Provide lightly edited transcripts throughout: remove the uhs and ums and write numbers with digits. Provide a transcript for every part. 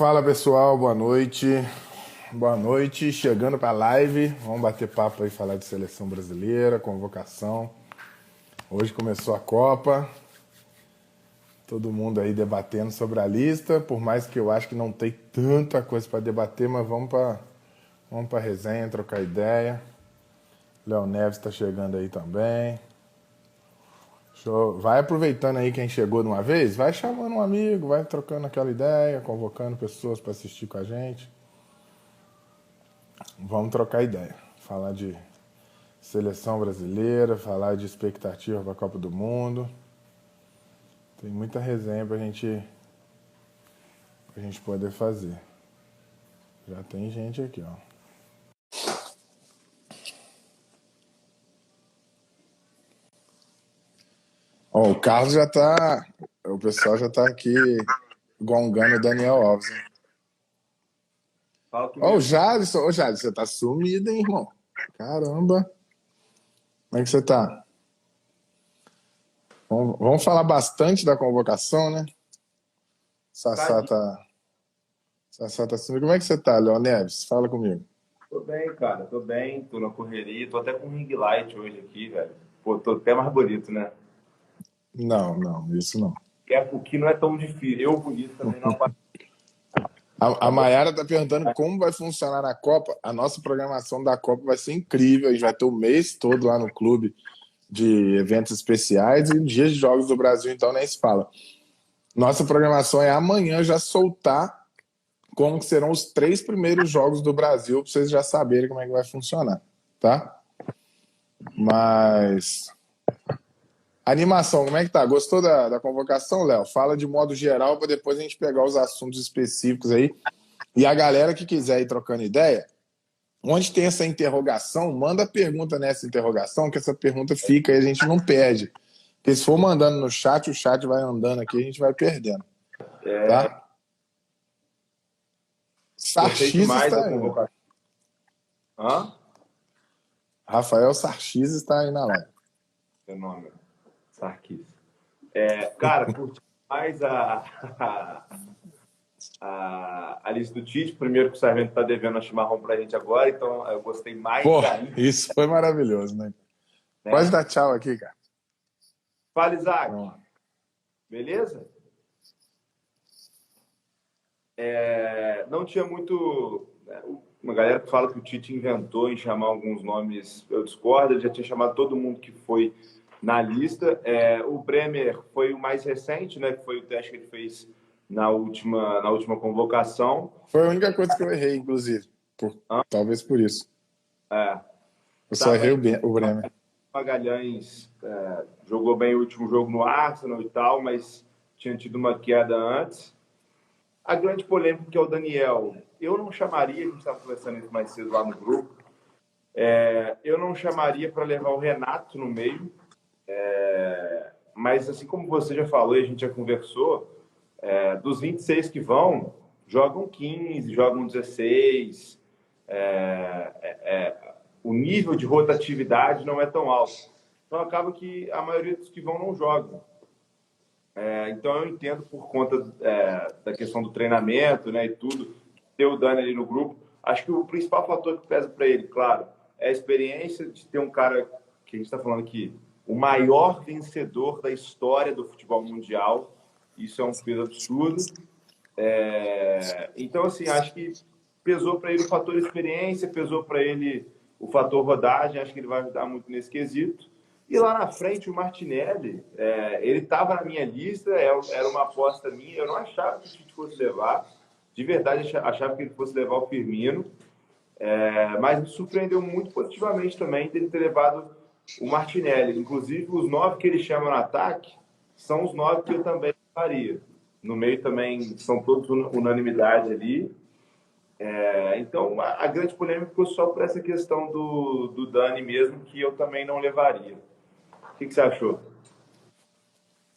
Fala pessoal, boa noite. Boa noite, chegando para a live. Vamos bater papo aí, falar de seleção brasileira, convocação. Hoje começou a Copa. Todo mundo aí debatendo sobre a lista, por mais que eu acho que não tem tanta coisa para debater, mas vamos para resenha, trocar ideia. Léo Neves está chegando aí também. Vai aproveitando aí quem chegou de uma vez, vai chamando um amigo, vai trocando aquela ideia, convocando pessoas para assistir com a gente. Vamos trocar ideia. Falar de seleção brasileira, falar de expectativa para a Copa do Mundo. Tem muita resenha pra gente poder fazer. Já tem gente aqui, ó. Ó, o Carlos já tá. O pessoal já tá aqui gongando o Daniel Alves. Hein? Ó, o Jadson. Ô, Jadson, você tá sumido, hein, irmão? Caramba. Como é que você tá? Vamos falar bastante da convocação, né? Sassá tá sumido. Como é que você tá, Léo Neves? Fala comigo. Tô bem, cara. Tô bem. Tô na correria. Tô até com ring light hoje aqui, velho. Pô, tô até mais bonito, né? Não, isso não. O que não é tão difícil. Eu bonito também não aparece. A Mayara tá perguntando como vai funcionar na Copa. A nossa programação da Copa vai ser incrível. A gente vai ter o mês todo lá no clube de eventos especiais e dias de jogos do Brasil, então nem se fala. Nossa programação é amanhã já soltar como que serão os 3 primeiros jogos do Brasil, para vocês já saberem como é que vai funcionar, tá? Mas... Animação, como é que tá? Gostou da convocação, Léo? Fala de modo geral para depois a gente pegar os assuntos específicos aí. E a galera que quiser ir trocando ideia, onde tem essa interrogação, manda pergunta nessa interrogação, que essa pergunta fica e a gente não perde. Porque se for mandando no chat, o chat vai andando aqui e a gente vai perdendo. Tá? Sarchis está aí. Hã? Rafael Sarchis está aí na live. Fenômeno. Sarchis. Cara, curti mais a lista do Tite. Primeiro que o Sargento está devendo a chimarrão pra gente agora, então eu gostei mais. Pô, isso foi maravilhoso, né? Pode dar tchau aqui, cara. Fala, Isaac. Beleza? Não tinha muito... Uma galera que fala que o Tite inventou em chamar alguns nomes, eu discordo. Ele já tinha chamado todo mundo que foi na lista. O Bremer foi o mais recente, né? Que foi o teste que ele fez na última convocação. Foi a única coisa que eu errei, inclusive. Talvez por isso. Eu só errei o Bremer. Magalhães jogou bem o último jogo no Arsenal e tal, mas tinha tido uma queda antes. A grande polêmica que é o Daniel, eu não chamaria, a gente estava conversando isso mais cedo lá no grupo, eu não chamaria para levar o Renato no meio, mas assim como você já falou e a gente já conversou, dos 26 que vão, jogam 15, jogam 16, o nível de rotatividade não é tão alto. Então acaba que a maioria dos que vão não jogam. Então eu entendo por conta da questão do treinamento, né, e tudo, ter o Dani ali no grupo. Acho que o principal fator que pesa para ele, claro, é a experiência de ter um cara que a gente está falando aqui, o maior vencedor da história do futebol mundial. Isso é um peso absurdo. Então, assim, acho que pesou para ele o fator experiência, pesou para ele o fator rodagem. Acho que ele vai ajudar muito nesse quesito. E lá na frente, o Martinelli, ele estava na minha lista, era uma aposta minha. Eu não achava que o Tite fosse levar. De verdade, achava que ele fosse levar o Firmino. Mas me surpreendeu muito positivamente também dele ter levado o Martinelli. Inclusive, os 9 que ele chama no ataque são os 9 que eu também faria. No meio também são todos unanimidade ali. Então, a grande polêmica ficou só por essa questão do Dani mesmo, que eu também não levaria. O que você achou?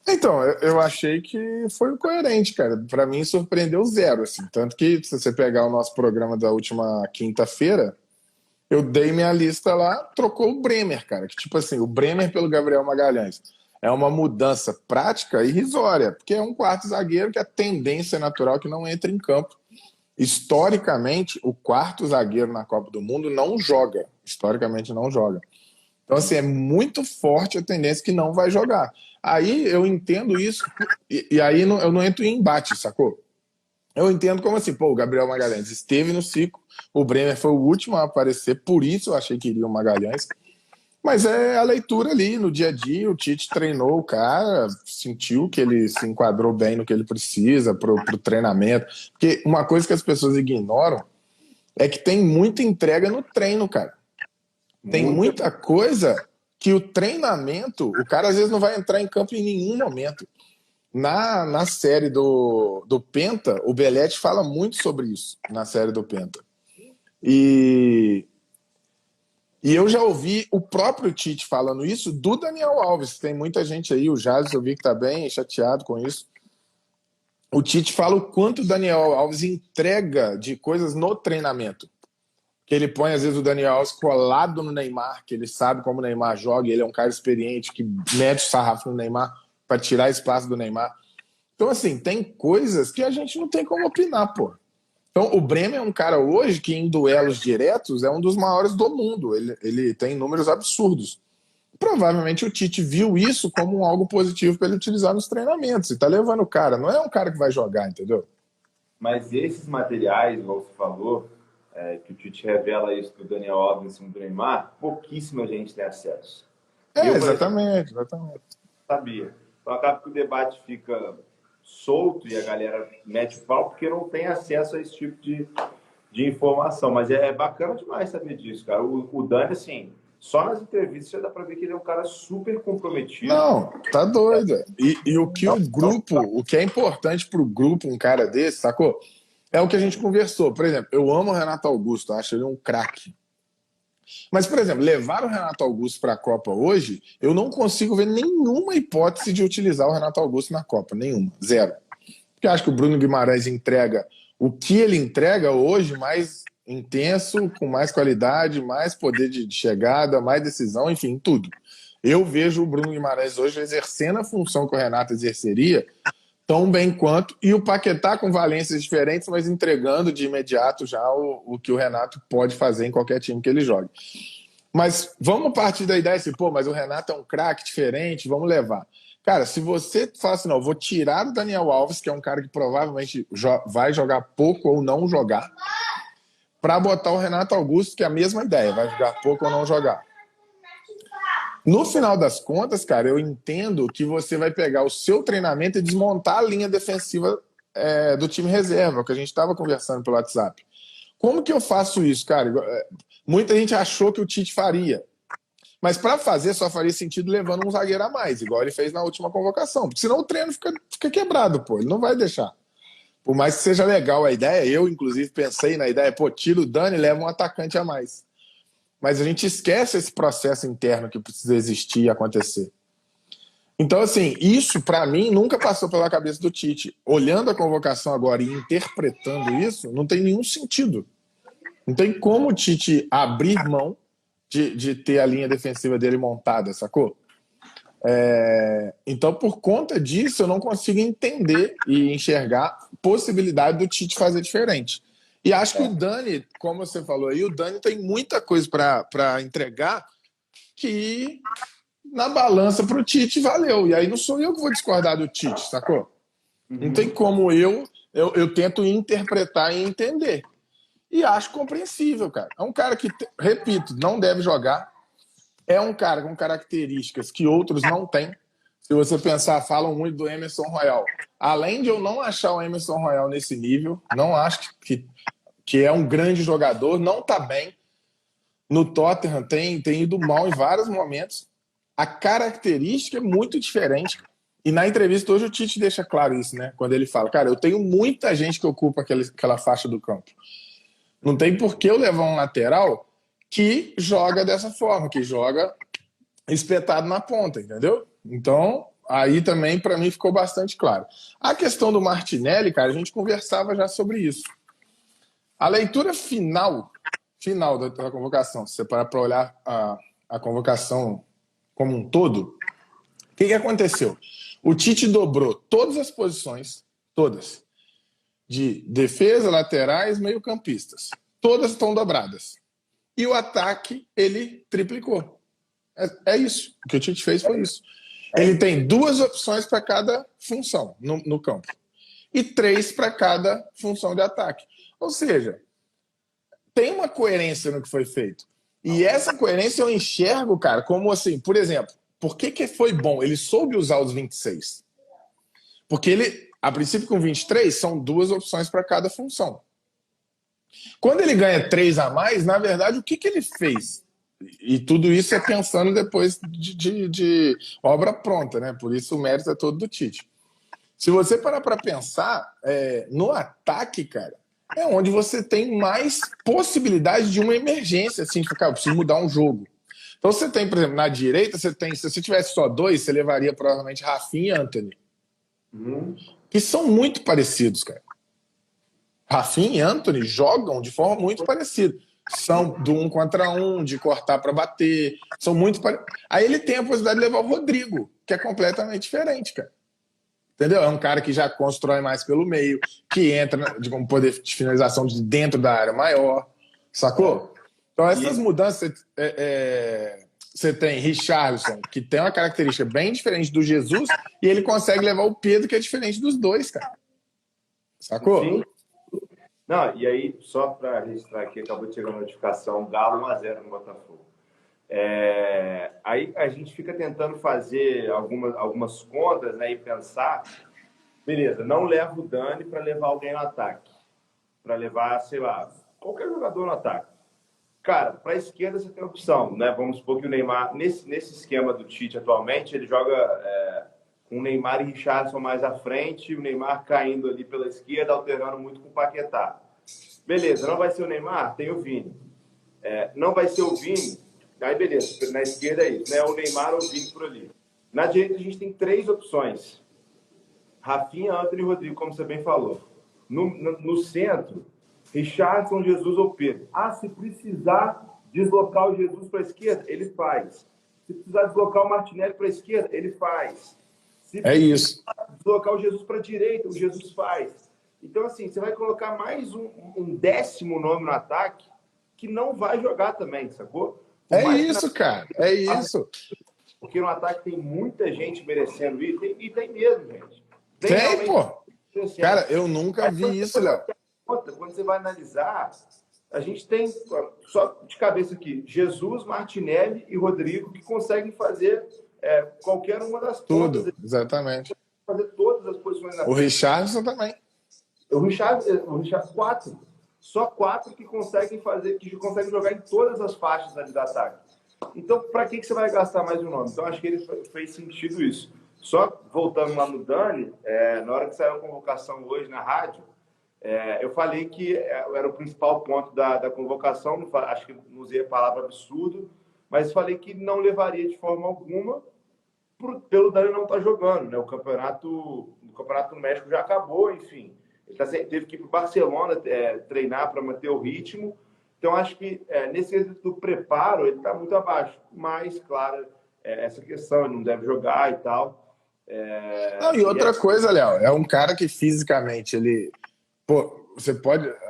Então, eu achei que foi coerente, cara. Para mim, surpreendeu zero, assim. Tanto que, se você pegar o nosso programa da última quinta-feira, eu dei minha lista lá, trocou o Bremer, cara. Que, tipo assim, o Bremer pelo Gabriel Magalhães é uma mudança prática e irrisória, porque é um quarto zagueiro que a tendência natural que não entra em campo historicamente, o quarto zagueiro na Copa do Mundo não joga. Historicamente, não joga. Então, assim, é muito forte a tendência que não vai jogar. Aí eu entendo isso, e aí eu não entro em embate, sacou? Eu entendo como assim, pô, o Gabriel Magalhães esteve no ciclo, o Bremer foi o último a aparecer, por isso eu achei que iria o Magalhães. Mas é a leitura ali no dia a dia. O Tite treinou o cara, sentiu que ele se enquadrou bem no que ele precisa pro treinamento. Porque uma coisa que as pessoas ignoram é que tem muita entrega no treino, cara. Tem muita coisa que o treinamento, o cara às vezes não vai entrar em campo em nenhum momento. Na série do Penta, o Belletti fala muito sobre isso, na série do Penta. E eu já ouvi o próprio Tite falando isso do Daniel Alves. Tem muita gente aí, o Jales eu vi que está bem chateado com isso. O Tite fala o quanto o Daniel Alves entrega de coisas no treinamento. Que ele põe, às vezes, o Daniel Alves colado no Neymar, que ele sabe como o Neymar joga, e ele é um cara experiente que mete o sarrafo no Neymar para tirar espaço do Neymar. Então, assim, tem coisas que a gente não tem como opinar, pô. Então, o Bremer é um cara hoje que, em duelos diretos, é um dos maiores do mundo. Ele tem números absurdos. Provavelmente o Tite viu isso como algo positivo para ele utilizar nos treinamentos. E tá levando o cara. Não é um cara que vai jogar, entendeu? Mas esses materiais, igual você falou, que o Tite revela isso do Daniel Alves em cima do Neymar, pouquíssima gente tem acesso. Exatamente, exatamente. Sabia. Então acaba que o debate fica solto e a galera mete o pau porque não tem acesso a esse tipo de informação. Mas é bacana demais saber disso, cara. O Dani, assim, só nas entrevistas já dá pra ver que ele é um cara super comprometido. Não, tá doido. E o que o grupo, o que é importante pro grupo, um cara desse, sacou? É o que a gente conversou. Por exemplo, eu amo o Renato Augusto, acho ele um craque. Mas, por exemplo, levar o Renato Augusto para a Copa hoje, eu não consigo ver nenhuma hipótese de utilizar o Renato Augusto na Copa. Nenhuma. Zero. Porque eu acho que o Bruno Guimarães entrega o que ele entrega hoje, mais intenso, com mais qualidade, mais poder de chegada, mais decisão, enfim, tudo. Eu vejo o Bruno Guimarães hoje exercendo a função que o Renato exerceria tão bem quanto, e o Paquetá com valências diferentes, mas entregando de imediato já o que o Renato pode fazer em qualquer time que ele jogue. Mas vamos partir da ideia assim, pô, mas o Renato é um craque diferente, vamos levar. Cara, se você fala assim, não, vou tirar o Daniel Alves, que é um cara que provavelmente vai jogar pouco ou não jogar, para botar o Renato Augusto, que é a mesma ideia, vai jogar pouco ou não jogar. No final das contas, cara, eu entendo que você vai pegar o seu treinamento e desmontar a linha defensiva do time reserva, que a gente estava conversando pelo WhatsApp. Como que eu faço isso, cara? Muita gente achou que o Tite faria. Mas para fazer, só faria sentido levando um zagueiro a mais, igual ele fez na última convocação. Porque senão o treino fica quebrado, pô. Ele não vai deixar. Por mais que seja legal a ideia, eu, inclusive, pensei na ideia, pô, tira o Dani e leva um atacante a mais. Mas a gente esquece esse processo interno que precisa existir e acontecer. Então, assim, isso, para mim, nunca passou pela cabeça do Tite. Olhando a convocação agora e interpretando isso, não tem nenhum sentido. Não tem como o Tite abrir mão de ter a linha defensiva dele montada, sacou? Então, por conta disso, eu não consigo entender e enxergar possibilidade do Tite fazer diferente. E acho que o Dani, como você falou aí, o Dani tem muita coisa para entregar que na balança para o Tite valeu. E aí não sou eu que vou discordar do Tite, sacou? Não tem como eu tento interpretar e entender. E acho compreensível, cara. É um cara que, repito, não deve jogar. É um cara com características que outros não têm. Se você pensar, falam muito do Emerson Royal. Além de eu não achar o Emerson Royal nesse nível, não acho que é um grande jogador, não tá bem. No Tottenham tem ido mal em vários momentos. A característica é muito diferente. E na entrevista hoje o Tite deixa claro isso, né? Quando ele fala, cara, eu tenho muita gente que ocupa aquela faixa do campo. Não tem por que eu levar um lateral que joga dessa forma, que joga espetado na ponta, entendeu? Então, aí também para mim ficou bastante claro. A questão do Martinelli, cara, a gente conversava já sobre isso. A leitura final da convocação, se você parar para olhar a convocação como um todo, o que aconteceu? O Tite dobrou todas as posições, todas. de defesa, laterais, meio-campistas. Todas estão dobradas. E o ataque, ele triplicou. É isso. O que o Tite fez foi isso. Ele tem 2 opções para cada função no campo. E 3 para cada função de ataque. Ou seja, tem uma coerência no que foi feito. E essa coerência eu enxergo, cara, como assim, por exemplo, por que foi bom? Ele soube usar os 26. Porque ele, a princípio, com 23, são 2 opções para cada função. Quando ele ganha 3 a mais, na verdade, o que ele fez? E tudo isso é pensando depois de obra pronta, né? Por isso o mérito é todo do Tite. Se você parar para pensar, no ataque, cara, é onde você tem mais possibilidade de uma emergência, assim, cara, eu preciso mudar um jogo. Então você tem, por exemplo, na direita, se você tivesse só 2, você levaria provavelmente Rafinha e Antony. Que são muito parecidos, cara. Rafinha e Antony jogam de forma muito parecida. São do 1 contra 1, de cortar para bater. São muito parecidos. Aí ele tem a possibilidade de levar o Rodrigo, que é completamente diferente, cara. Entendeu? É um cara que já constrói mais pelo meio, que entra com um poder de finalização de dentro da área maior. Sacou? Então essas mudanças... Você tem Richarlison, que tem uma característica bem diferente do Jesus, e ele consegue levar o Pedro, que é diferente dos dois, cara. Sacou? Sim. Não, e aí, só para registrar aqui, acabou de chegar a notificação, Galo 1-0 no Botafogo. Aí a gente fica tentando fazer algumas contas, né, e pensar, beleza, não leva o Dani para levar alguém no ataque, para levar, sei lá, qualquer jogador no ataque. Cara, para a esquerda você tem opção, né? Vamos supor que o Neymar, nesse esquema do Tite atualmente, ele joga com o Neymar e Richarlison mais à frente, o Neymar caindo ali pela esquerda, alternando muito com o Paquetá. Beleza, não vai ser o Neymar? Tem o Vini. Não vai ser o Vini? Aí beleza, na esquerda é isso, né? O Neymar ou o Vini por ali. Na direita a gente tem 3 opções. Rafinha, Antony e Rodrigo, como você bem falou. No centro, Richarlison, Jesus ou Pedro. Se precisar deslocar o Jesus para a esquerda, ele faz. Se precisar deslocar o Martinelli para a esquerda, ele faz. Se isso. Deslocar o Jesus para a direita, o Jesus faz. Então, assim, você vai colocar mais um 10º nome no ataque que não vai jogar também, sacou? Isso, cara. É isso. Porque no ataque tem muita gente merecendo isso. E tem mesmo, gente. Tem pô. Cara, eu nunca vi isso, Léo. Quando você vai analisar, a gente tem, só de cabeça aqui, Jesus, Martinelli e Rodrigo, que conseguem fazer qualquer uma das pontas. Tudo, exatamente. Fazer todas as posições na frente. O Richarlison também. O Richarlison, 4. Só 4 que conseguem jogar em todas as faixas ali do ataque. Então, para que você vai gastar mais um nome? Então, acho que ele fez sentido isso. Só voltando lá no Dani, na hora que saiu a convocação hoje na rádio, eu falei que era o principal ponto da convocação, acho que não usei a palavra absurdo, mas falei que não levaria de forma alguma pelo Dani não estar jogando, né? O campeonato do México já acabou, enfim. Ele teve que ir para o Barcelona treinar para manter o ritmo. Então, acho que nesse quesito do preparo, ele está muito abaixo. Mas, claro, essa questão, ele não deve jogar e tal. E outra coisa, Léo, é um cara que fisicamente ele...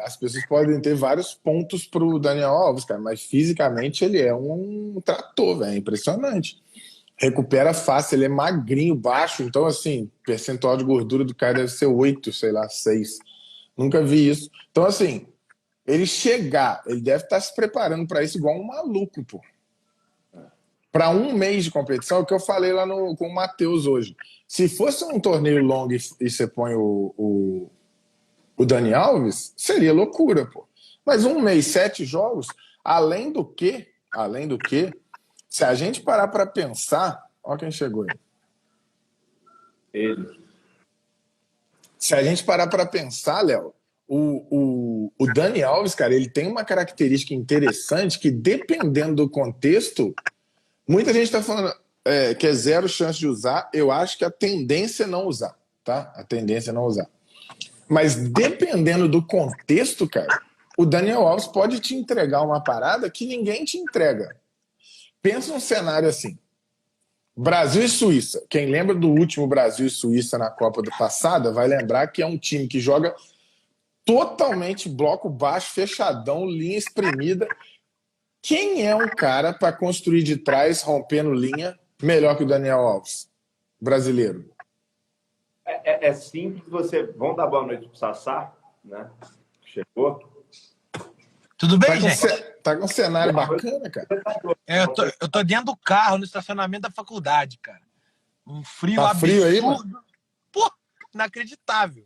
as pessoas podem ter vários pontos pro Daniel Alves, cara, mas fisicamente ele é um trator, velho, impressionante. Recupera fácil, ele é magrinho, baixo, então assim, percentual de gordura do cara deve ser 8, sei lá, 6. Nunca vi isso. Então assim, ele deve estar se preparando para isso igual um maluco, pô. Para um mês de competição, é o que eu falei lá com o Matheus hoje. Se fosse um torneio longo e você põe o Dani Alves, seria loucura, pô. Mas um mês, 7 jogos, além do que, se a gente parar para pensar, olha quem chegou aí. Ele. Se a gente parar para pensar, Léo, o Dani Alves, cara, ele tem uma característica interessante que, dependendo do contexto, muita gente está falando que é 0 chance de usar. Eu acho que a tendência é não usar, tá? A tendência é não usar. Mas dependendo do contexto, cara, o Daniel Alves pode te entregar uma parada que ninguém te entrega. Pensa um cenário assim. Brasil e Suíça. Quem lembra do último Brasil e Suíça na Copa do passada vai lembrar que é um time que joga totalmente bloco baixo, fechadão, linha espremida. Quem é um cara para construir de trás, rompendo linha, melhor que o Daniel Alves, brasileiro? É simples, vamos dar boa noite pro Sassá, né? Chegou. Tudo bem, gente? Tá com um cenário bacana, cara. Eu tô dentro do carro, no estacionamento da faculdade, cara. Um frio Tá absurdo. frio aí, mano? Pô, inacreditável.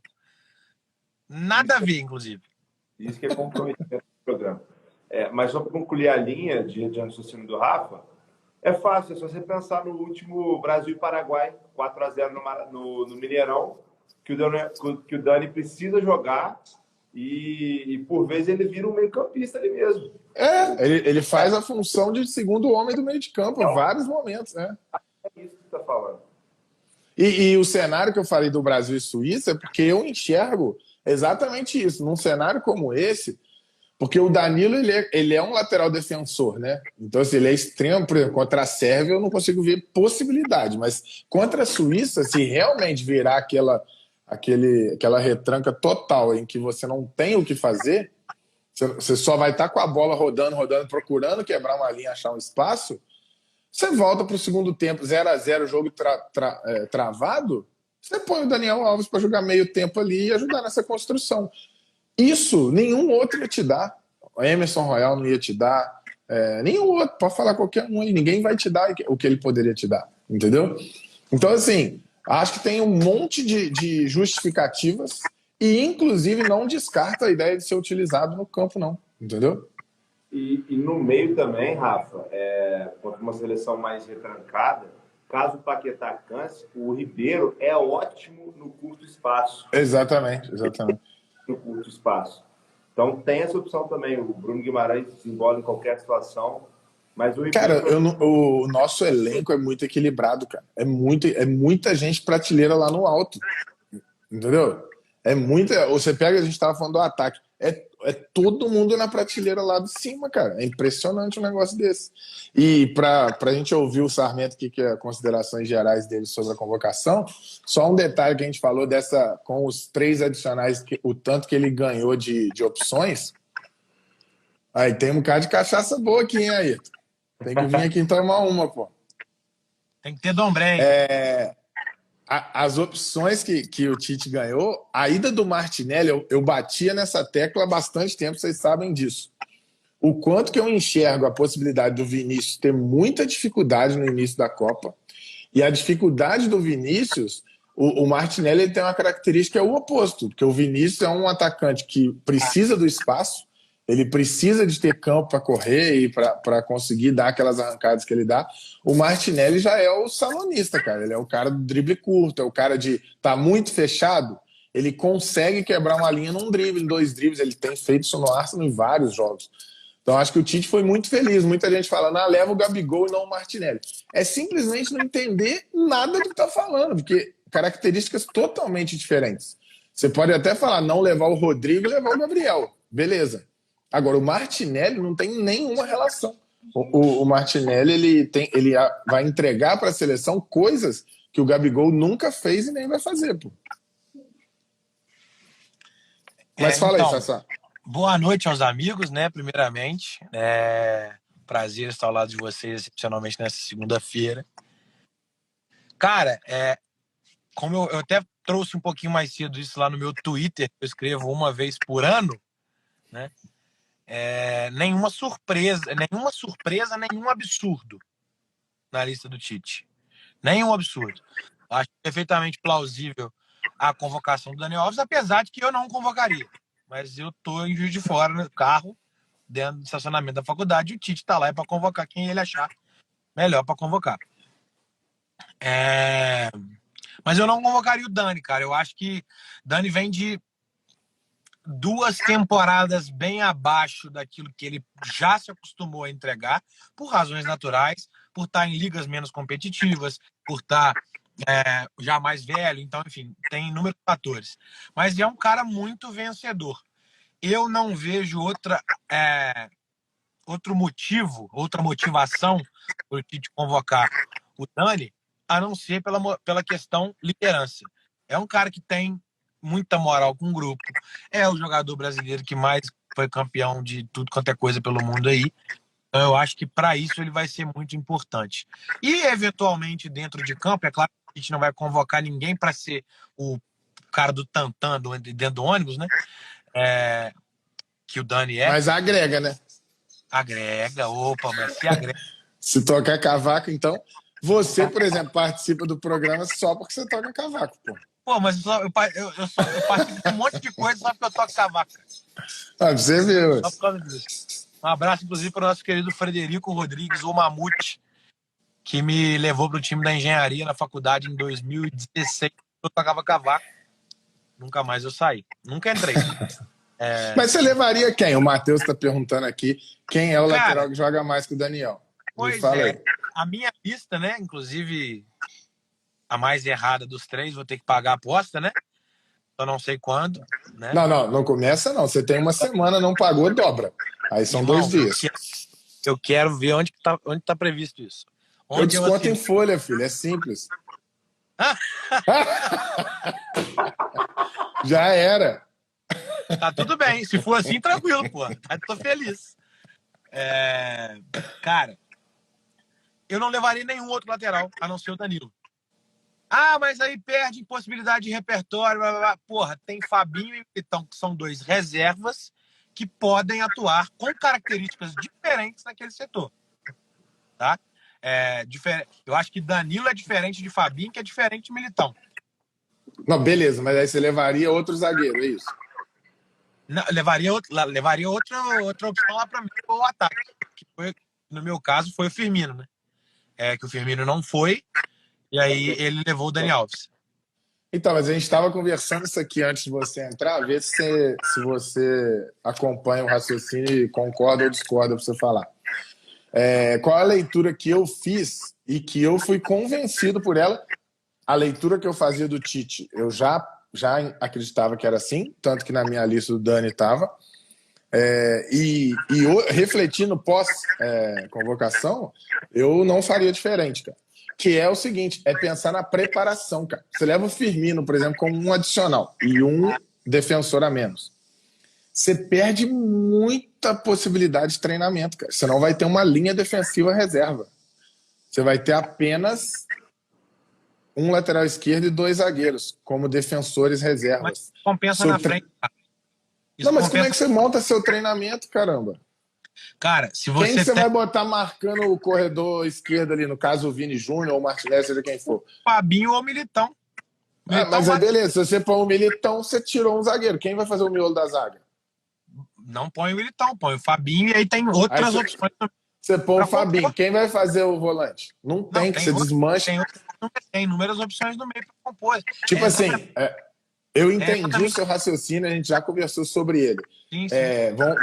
Nada a ver, inclusive. Isso que é comprometimento do programa. Mas só para concluir a linha de raciocínio do Rafa, é fácil, é só você pensar no último Brasil e Paraguai, 4-0 no Mineirão, que o Dani precisa jogar e por vezes ele vira um meio-campista ali mesmo. Ele faz a função de segundo homem do meio de campo em vários momentos, né? É isso que você está falando. E o cenário que eu falei do Brasil e Suíça é porque eu enxergo exatamente isso. Num cenário como esse, porque o Danilo ele é um lateral defensor, né? Então, assim, ele é extremo. Por exemplo, contra a Sérvia eu não consigo ver possibilidade, mas contra a Suíça, se realmente virar aquela retranca total em que você não tem o que fazer, você só vai estar com a bola rodando, procurando quebrar uma linha, achar um espaço. Você volta para o segundo tempo, 0-0, jogo travado, você põe o Daniel Alves para jogar meio tempo ali e ajudar nessa construção. Isso nenhum outro ia te dar. O Emerson Royal não ia te dar. Nenhum outro, pode falar qualquer um aí. Ninguém vai te dar o que ele poderia te dar. Entendeu? Então, assim, acho que tem um monte de justificativas e, inclusive, não descarta a ideia de ser utilizado no campo, não. Entendeu? E no meio também, Rafa, contra uma seleção mais retrancada, caso o Paquetá canse, o Ribeiro é ótimo no curto espaço. Exatamente. No curto espaço. Então tem essa opção também. O Bruno Guimarães desembola em qualquer situação. Mas o Ribeiro... Cara, o nosso elenco é muito equilibrado, cara. É muita gente prateleira lá no alto. Entendeu? Você pega, a gente estava falando do ataque. É todo mundo na prateleira lá de cima, cara. É impressionante um negócio desse. E para a gente ouvir o Sarmento, que é considerações gerais dele sobre a convocação, só um detalhe que a gente falou com os 3 adicionais, o tanto que ele ganhou de opções. Aí tem um bocado de cachaça boa aqui, hein, Ayrton? Tem que vir aqui tomar uma, pô. Tem que ter dombrém. As opções que o Tite ganhou, a ida do Martinelli, eu batia nessa tecla há bastante tempo, vocês sabem disso. O quanto que eu enxergo a possibilidade do Vinícius ter muita dificuldade no início da Copa, e a dificuldade do Vinícius, o Martinelli ele tem uma característica, é o oposto, porque o Vinícius é um atacante que precisa do espaço, ele precisa de ter campo para correr e para conseguir dar aquelas arrancadas que ele dá. O Martinelli já é o salonista, cara. Ele é o cara do drible curto, é o cara de tá muito fechado. Ele consegue quebrar uma linha num drible, em 2 dribles. Ele tem feito isso no Arsenal em vários jogos. Então, acho que o Tite foi muito feliz. Muita gente fala, leva o Gabigol e não o Martinelli. É simplesmente não entender nada do que está falando, porque características totalmente diferentes. Você pode até falar, não levar o Rodrigo e levar o Gabriel. Beleza. Agora, o Martinelli não tem nenhuma relação. O Martinelli ele vai entregar para a seleção coisas que o Gabigol nunca fez e nem vai fazer, pô. Mas fala então, aí, Sassá. Boa noite aos amigos, né? Primeiramente. Prazer estar ao lado de vocês, excepcionalmente nessa segunda-feira. Cara, como eu até trouxe um pouquinho mais cedo isso lá no meu Twitter, eu escrevo uma vez por ano, né? Nenhuma surpresa, nenhum absurdo na lista do Tite. Nenhum absurdo. Acho perfeitamente plausível a convocação do Daniel Alves, apesar de que eu não convocaria. Mas eu tô em Juiz de Fora, no carro, dentro do estacionamento da faculdade, e o Tite tá lá para convocar quem ele achar melhor para convocar. Mas eu não convocaria o Dani, cara. Eu acho que Dani vem de 2 temporadas bem abaixo daquilo que ele já se acostumou a entregar, por razões naturais, por estar em ligas menos competitivas, por estar já mais velho, então, enfim, tem inúmeros fatores. Mas é um cara muito vencedor. Eu não vejo outro motivo, outra motivação para o Tite convocar o Dani, a não ser pela questão liderança. É um cara que tem muita moral com o grupo. É o jogador brasileiro que mais foi campeão de tudo quanto é coisa pelo mundo aí. Então, eu acho que para isso ele vai ser muito importante. E, eventualmente, dentro de campo, é claro que a gente não vai convocar ninguém para ser o cara do tantã dentro do ônibus, né? Que o Dani é. Mas agrega, né? Agrega, opa, mas se agrega. Se tocar cavaco, então. Você, por exemplo, participa do programa só porque você toca cavaco, pô. Pô, mas eu participo de um monte de coisa só porque eu toco cavaco. Ah, você viu. Só por causa disso. Um abraço, inclusive, para o nosso querido Frederico Rodrigues, o Mamute, que me levou para o time da engenharia na faculdade em 2016. Eu tocava cavaco. Nunca mais eu saí. Nunca entrei. Mas você levaria quem? O Matheus está perguntando aqui quem é o lateral que joga mais que o Daniel. Pois é. A minha lista, né? Inclusive, a mais errada dos três, vou ter que pagar a aposta, né? Eu não sei quando. Né? Não começa não. Você tem uma semana, não pagou, dobra. Aí são 2 dias. Eu quero ver onde tá previsto isso. Eu desconto em folha, filho. É simples. Já era. Tá tudo bem. Se for assim, tranquilo, pô. Tô feliz. Cara, eu não levaria nenhum outro lateral, a não ser o Danilo. Ah, mas aí perde possibilidade de repertório. Blá, blá, blá. Porra, tem Fabinho e Militão, que são 2 reservas que podem atuar com características diferentes naquele setor. Tá? Eu acho que Danilo é diferente de Fabinho, que é diferente de Militão. Não, beleza, mas aí você levaria outro zagueiro, é isso? Não, levaria outra opção lá para mim, o ataque. Que foi, no meu caso, foi o Firmino, né? Que o Firmino não foi, e aí ele levou o Dani Alves. Então, mas a gente estava conversando isso aqui antes de você entrar, ver se você acompanha o raciocínio e concorda ou discorda para você falar. Qual a leitura que eu fiz e que eu fui convencido por ela? A leitura que eu fazia do Tite, eu já acreditava que era assim, tanto que na minha lista do Dani estava. Refletindo pós-convocação, eu não faria diferente, cara. Que é o seguinte, é pensar na preparação, cara. Você leva o Firmino, por exemplo, como um adicional e um defensor a menos. Você perde muita possibilidade de treinamento, cara. Você não vai ter uma linha defensiva reserva. Você vai ter apenas um lateral esquerdo e 2 zagueiros como defensores reservas. Mas compensa na frente, cara. Não, mas como é que você monta seu treinamento, caramba? Cara, se você... Quem você vai botar marcando o corredor esquerdo ali, no caso o Vini Júnior ou o Martinez, seja quem for? Fabinho ou Militão. Mas aí beleza, se você põe o Militão, você tirou um zagueiro. Quem vai fazer o miolo da zaga? Não põe o Militão, põe o Fabinho e aí tem outras opções. Você põe o Fabinho, quem vai fazer o volante? Não tem, que você desmancha. Tem inúmeras opções no meio para compor. Tipo assim, eu entendi o seu raciocínio, a gente já conversou sobre ele. Sim.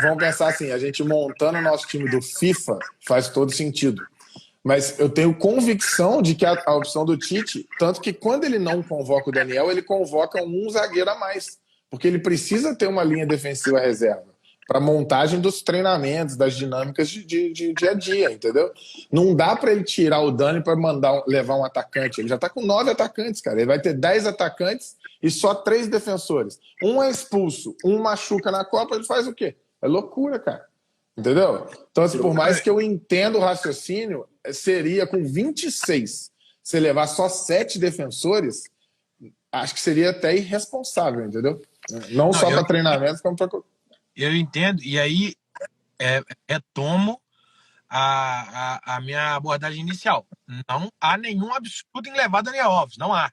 Vamos pensar assim, a gente montando o nosso time do FIFA faz todo sentido. Mas eu tenho convicção de que a opção do Tite, tanto que quando ele não convoca o Daniel, ele convoca um zagueiro a mais. Porque ele precisa ter uma linha defensiva reserva para montagem dos treinamentos, das dinâmicas de dia a dia, entendeu? Não dá para ele tirar o Dani para levar um atacante. Ele já está com 9 atacantes, cara. Ele vai ter 10 atacantes e só 3 defensores. Um é expulso, um machuca na Copa, ele faz o quê? É loucura, cara. Entendeu? Então, assim, por mais que eu entenda o raciocínio, seria com 26. Se levar só 7 defensores, acho que seria até irresponsável, entendeu? Não só para treinamento, como para... Eu entendo, e aí retomo a minha abordagem inicial. Não há nenhum absurdo em levar Daniel Alves, não há.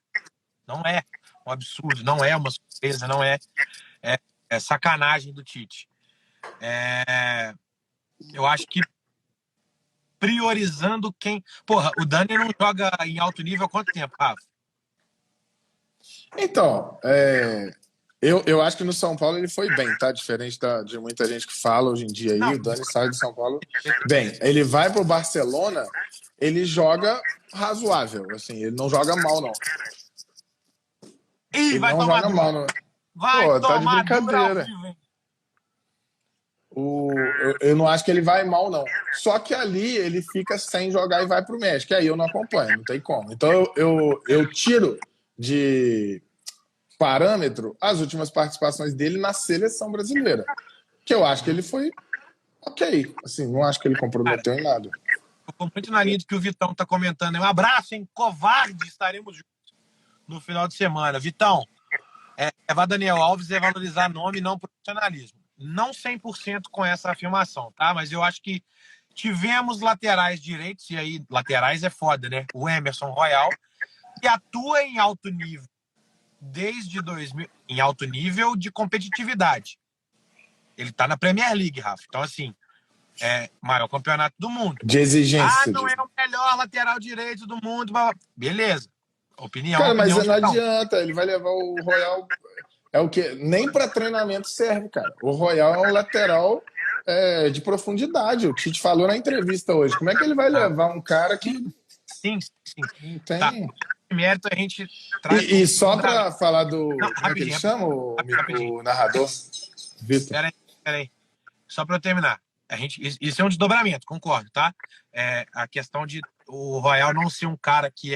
Não é um absurdo, não é uma surpresa, não é sacanagem do Tite. Eu acho que priorizando quem... Porra, o Dani não joga em alto nível há quanto tempo, Rafa? Então, eu acho que no São Paulo ele foi bem, tá? Diferente de muita gente que fala hoje em dia aí, o Dani sai do São Paulo bem. Ele vai pro Barcelona, ele joga razoável, assim, ele não joga mal, não. Ih, vai tomar joga mal, não. Vai tomar tá de brincadeira. Eu não acho que ele vai mal, não. Só que ali ele fica sem jogar e vai pro México. Aí eu não acompanho, não tem como. Então eu tiro de parâmetro, as últimas participações dele na seleção brasileira. Que eu acho que ele foi ok. Assim, não acho que ele Cara, comprometeu em nada. eu tô muito na linha do que o Vitão tá comentando. Um abraço, hein? Covarde, estaremos juntos no final de semana. Vitão, levar Daniel Alves é valorizar nome e não profissionalismo. Não 100% com essa afirmação, tá? Mas eu acho que tivemos laterais direitos, e aí laterais é foda, né? O Emerson Royal, que atua em alto nível desde 2000, em alto nível de competitividade. Ele tá na Premier League, Rafa. Então, assim, maior campeonato do mundo. De exigência. Não é o melhor lateral direito do mundo. Beleza. Cara, mas Opinião de não cada um. adianta. Ele vai levar o Royal. É o que? Nem para treinamento serve, cara. O Royal é um lateral de profundidade. O Tite falou na entrevista hoje. Como é que ele vai levar um cara que Sim. não Tá. tem. Mérito a gente traz E só para falar do. Não, como é que ele rapidinho, chama? rapidinho. O narrador? Vitor. Peraí. Só para eu terminar. Isso é um desdobramento, concordo, tá? A questão de o Royal não ser um cara que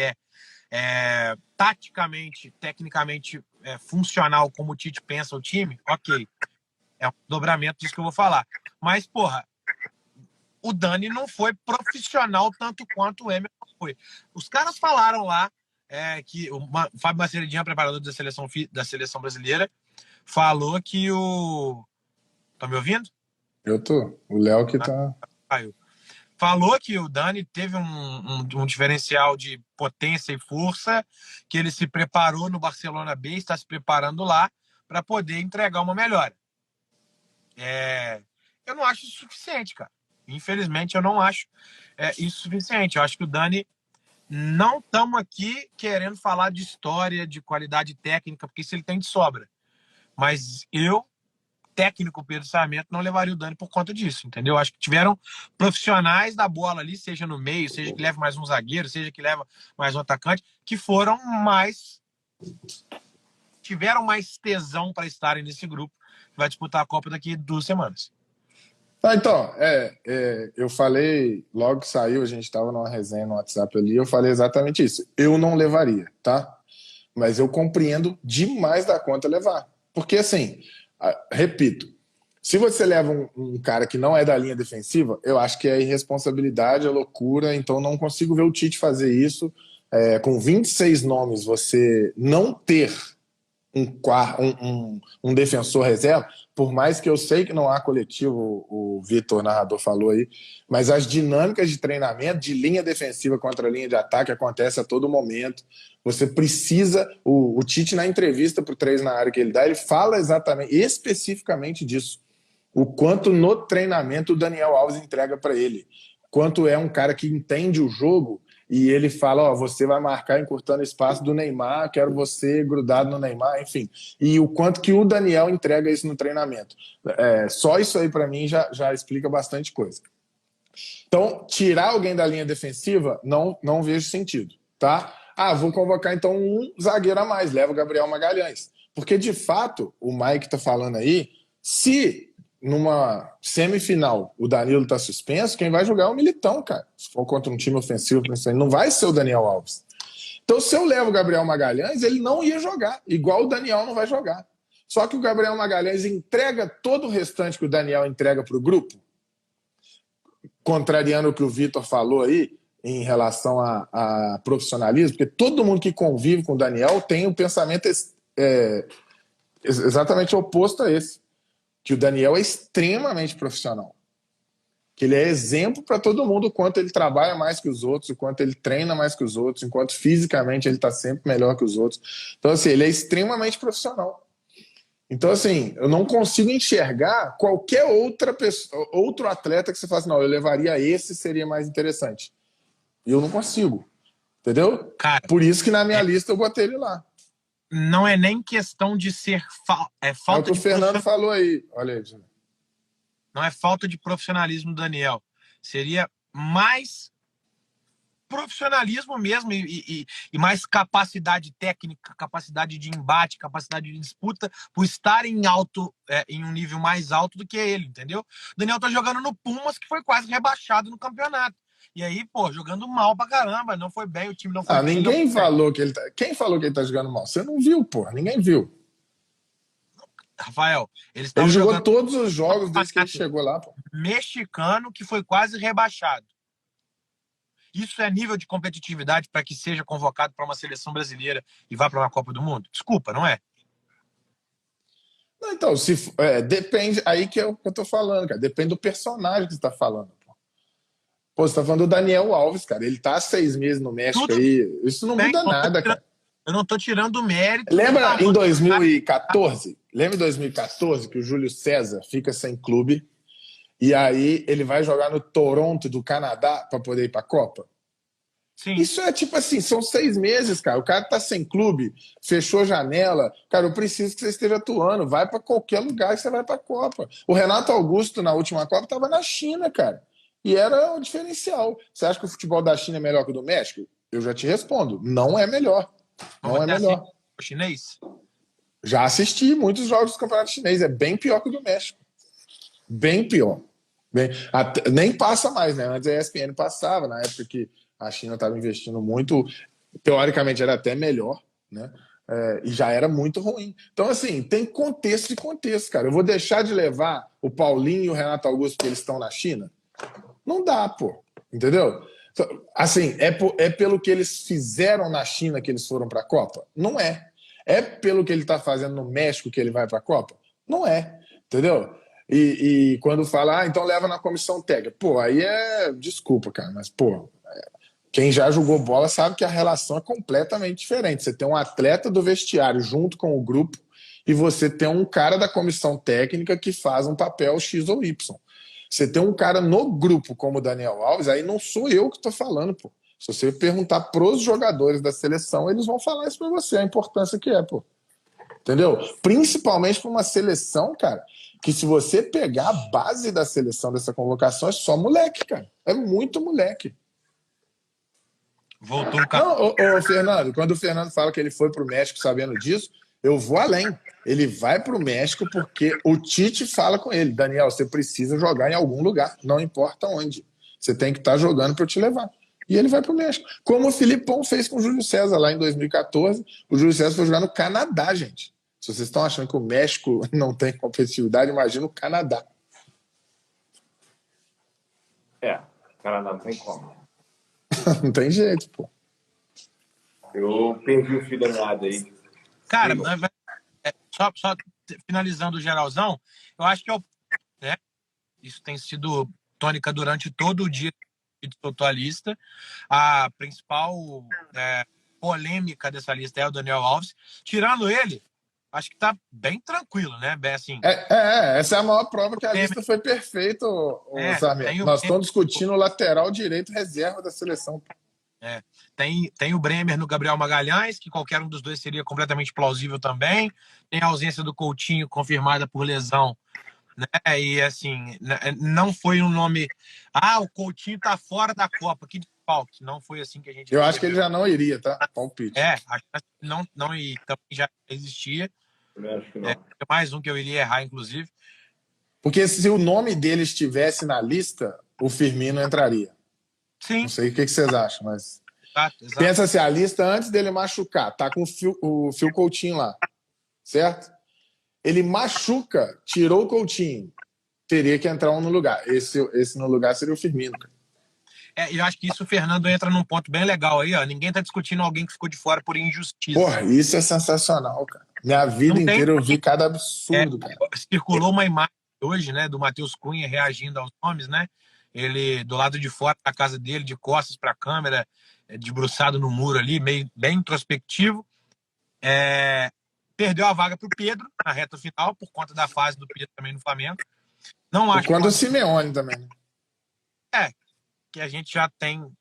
taticamente, tecnicamente funcional como o Tite pensa o time, ok. É um dobramento disso que eu vou falar. Mas, porra, o Dani não foi profissional tanto quanto o Emerson foi. Os caras falaram lá que o Fábio Maceredinha, preparador da seleção brasileira, falou que o... Tá me ouvindo? Eu tô. O Léo que tá. Falou que o Dani teve um diferencial de potência e força, que ele se preparou no Barcelona B, está se preparando lá para poder entregar uma melhora. Eu não acho isso suficiente, cara. Infelizmente, eu não acho isso suficiente. Eu acho que o Dani... Não estamos aqui querendo falar de história, de qualidade técnica, porque isso ele tem de sobra. Mas eu, técnico Pedro Sarmento, não levaria o Dani por conta disso, entendeu? Acho que tiveram profissionais da bola ali, seja no meio, seja que leve mais um zagueiro, seja que leva mais um atacante, que tiveram mais tesão para estarem nesse grupo que vai disputar a Copa daqui a 2 semanas. Então, eu falei, logo que saiu, a gente estava numa resenha no WhatsApp ali, eu falei exatamente isso. Eu não levaria, tá? Mas eu compreendo demais da conta levar. Porque, assim, repito, se você leva um cara que não é da linha defensiva, eu acho que é irresponsabilidade, é loucura, então não consigo ver o Tite fazer isso. Com 26 nomes, você não ter um defensor reserva, por mais que eu sei que não há coletivo, o Vitor, narrador, falou aí, mas as dinâmicas de treinamento, de linha defensiva contra linha de ataque, acontece a todo momento. Você precisa... O Tite, na entrevista para o 3 na área que ele dá, ele fala exatamente, especificamente disso. O quanto no treinamento o Daniel Alves entrega para ele. Quanto é um cara que entende o jogo e ele fala, você vai marcar encurtando o espaço do Neymar, quero você grudado no Neymar, enfim. E o quanto que o Daniel entrega isso no treinamento. Só isso aí, para mim, já explica bastante coisa. Então, tirar alguém da linha defensiva, não vejo sentido, tá? Vou convocar, então, um zagueiro a mais, leva o Gabriel Magalhães. Porque, de fato, o Mike tá falando aí, se numa semifinal o Danilo tá suspenso, quem vai jogar é o Militão, cara. Se for contra um time ofensivo, não vai ser o Daniel Alves. Então, se eu levo o Gabriel Magalhães, ele não ia jogar, igual o Daniel não vai jogar. Só que o Gabriel Magalhães entrega todo o restante que o Daniel entrega para o grupo, contrariando o que o Vitor falou aí em relação a profissionalismo, porque todo mundo que convive com o Daniel tem um pensamento exatamente oposto a esse. Que o Daniel é extremamente profissional. Que ele é exemplo para todo mundo, o quanto ele trabalha mais que os outros, o quanto ele treina mais que os outros, enquanto fisicamente ele está sempre melhor que os outros. Então, assim, ele é extremamente profissional. Então, assim, eu não consigo enxergar qualquer outra pessoa, outro atleta que você fala assim, não, eu levaria esse, seria mais interessante. E eu não consigo. Entendeu? Cara, por isso que na minha lista eu botei ele lá. Não é nem questão de ser falta o que o Fernando falou aí. Olha aí, gente. Não é falta de profissionalismo do Daniel. Seria mais profissionalismo mesmo e mais capacidade técnica, capacidade de embate, capacidade de disputa, por estar em um nível mais alto do que ele, entendeu? O Daniel tá jogando no Pumas, que foi quase rebaixado no campeonato. E aí, pô, jogando mal pra caramba. Não foi bem, o time não foi bem. Ninguém falou que ele tá... Quem falou que ele tá jogando mal? Você não viu, pô. Ninguém viu. Rafael, eles Ele estavam jogou jogando todos os jogos desde que ele chegou lá, pô. mexicano que foi quase rebaixado. Isso é nível de competitividade para que seja convocado para uma seleção brasileira e vá para uma Copa do Mundo? Desculpa, não é? Não, então, depende. Aí que é o que eu tô falando, cara. Depende do personagem que você tá falando. Pô, você tá falando do Daniel Alves, cara. Ele tá há 6 meses no México Tudo aí. Isso não bem, muda nada, cara. eu não tô tirando o mérito. Lembra em 2014? Lembra em 2014 que o Júlio César fica sem clube e aí ele vai jogar no Toronto do Canadá para poder ir para a Copa? Sim. Isso é tipo assim, são 6 meses, cara. O cara tá sem clube, fechou janela. Cara, eu preciso que você esteja atuando. Vai para qualquer lugar que você vai para a Copa. O Renato Augusto, na última Copa, tava na China, cara. E era o diferencial. Você acha que o futebol da China é melhor que o do México? Eu já te respondo. Não é melhor. Não é melhor. O chinês? Já assisti muitos jogos do Campeonato Chinês. É bem pior que o do México. Bem pior. Nem passa mais, né? Antes a ESPN passava, na época que a China estava investindo muito. Teoricamente era até melhor, né? E já era muito ruim. Então, assim, tem contexto e contexto, cara. Eu vou deixar de levar o Paulinho e o Renato Augusto porque eles estão na China? Não dá, pô. Entendeu? Assim, é pelo que eles fizeram na China que eles foram para a Copa? Não é. É pelo que ele está fazendo no México que ele vai para a Copa? Não é. Entendeu? E quando fala, então leva na comissão técnica. Pô, aí desculpa, cara, mas, pô, quem já jogou bola sabe que a relação é completamente diferente. Você tem um atleta do vestiário junto com o grupo e você tem um cara da comissão técnica que faz um papel X ou Y. Você tem um cara no grupo como o Daniel Alves, aí não sou eu que estou falando, pô. Se você perguntar pros jogadores da seleção, eles vão falar isso para você, a importância que é, pô. Entendeu? Principalmente para uma seleção, cara, que se você pegar a base da seleção dessa convocação, é só moleque, cara. É muito moleque. Voltou o cara. Não, Fernando, quando o Fernando fala que ele foi pro México sabendo disso, eu vou além. Ele vai pro México porque o Tite fala com ele: Daniel, você precisa jogar em algum lugar, não importa onde. Você tem que estar jogando para eu te levar. E ele vai pro México. Como o Filipão fez com o Júlio César lá em 2014. O Júlio César foi jogar no Canadá, gente. Se vocês estão achando que o México não tem competitividade, imagina o Canadá. O Canadá não tem como. Não tem jeito, pô. Eu perdi o fio da meada aí. Cara, só finalizando o geralzão, eu acho que né, isso tem sido tônica durante todo o dia que soltou a lista. A principal polêmica dessa lista é o Daniel Alves. Tirando ele, acho que tá bem tranquilo, né? Bem assim. Essa é a maior prova que a lista foi perfeita, Samir. Nós estamos discutindo o lateral direito reserva da seleção. Tem o Bremer no Gabriel Magalhães, que qualquer um dos dois seria completamente plausível também. Tem a ausência do Coutinho confirmada por lesão, né? E assim, não foi um nome. O Coutinho tá fora da Copa, que desfalque. Não foi assim que a gente. Eu acho que ele já não iria, tá? Palpite. Acho que não e também já existia. Eu acho que não. Mais um que eu iria errar, inclusive. Porque se o nome dele estivesse na lista, o Firmino entraria. Sim. Não sei o que vocês acham, mas. Exato. Pensa assim, a lista antes dele machucar, tá com o Phil Coutinho lá, certo? Ele machuca, tirou o Coutinho, teria que entrar um no lugar. Esse no lugar seria o Firmino. Eu acho que isso o Fernando entra num ponto bem legal aí, ó. Ninguém tá discutindo alguém que ficou de fora por injustiça. Porra, isso é sensacional, cara. Minha vida inteira eu vi cada absurdo, cara. Circulou uma imagem hoje, né, do Matheus Cunha reagindo aos nomes, né? Ele do lado de fora da casa dele, de costas para a câmera, debruçado no muro ali, meio bem introspectivo. Perdeu a vaga para o Pedro na reta final, por conta da fase do Pedro também no Flamengo. Não acho. Por conta do Simeone também, né? Que a gente já tem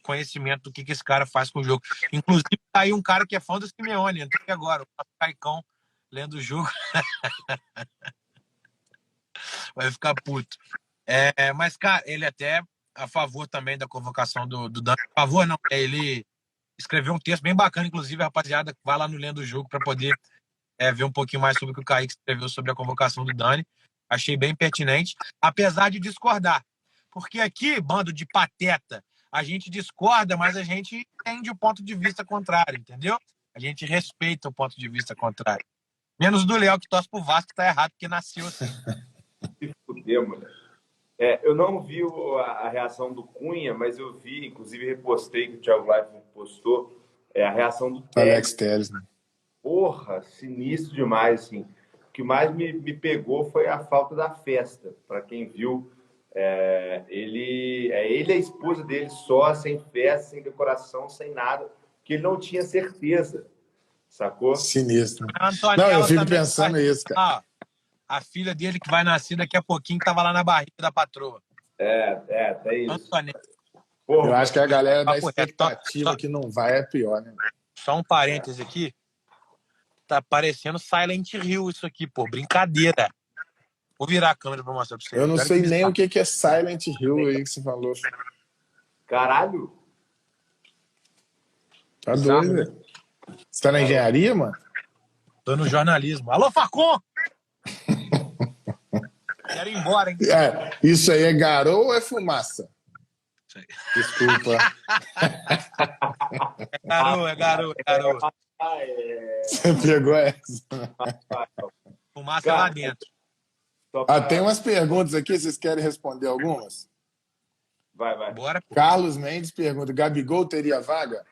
conhecimento do que esse cara faz com o jogo. Inclusive, tá aí um cara que é fã do Simeone, entrou agora, o Caicão, lendo o jogo. Vai ficar puto. Mas, cara, ele até a favor também da convocação do Dani. A favor, não. Ele escreveu um texto bem bacana, inclusive, a rapaziada vai lá no Lendo o Jogo para poder ver um pouquinho mais sobre o que o Kaique escreveu sobre a convocação do Dani. Achei bem pertinente, apesar de discordar. Porque aqui, bando de pateta, a gente discorda, mas a gente entende o ponto de vista contrário, entendeu? A gente respeita o ponto de vista contrário. Menos do Léo, que torce pro Vasco, que tá errado, porque nasceu assim. Se fuder, moleque. Eu não vi a reação do Cunha, mas eu vi, inclusive repostei, que o Thiago Leifert postou, a reação do Alex Telles, né? Porra, sinistro demais, assim. O que mais me pegou foi a falta da festa. Para quem viu, ele e a esposa dele só, sem festa, sem decoração, sem nada, que ele não tinha certeza, sacou? Sinistro. A Antonella Não, eu fico também pensando isso, cara. A filha dele que vai nascer daqui a pouquinho estava lá na barriga da patroa. Tá isso. Antonella. Porra, Eu acho que a galera da papo reto. expectativa que não vai é pior, né? Só um parêntese aqui. Tá parecendo Silent Hill isso aqui, pô. Brincadeira. Vou virar a câmera pra mostrar pra você. Eu não Quero sei que nem eles o que é Silent Hill aí que você falou. caralho. Tá Bizarro, doido, velho. Você tá na engenharia, mano? Tô no jornalismo. Alô, Facom! Quero ir embora, hein? Isso aí é garoto ou é fumaça? Sei. Desculpa. É garoto. Você pegou essa. Fumaça lá dentro. Tem umas perguntas aqui, vocês querem responder algumas? Vai. Bora. Carlos Mendes pergunta: Gabigol teria vaga?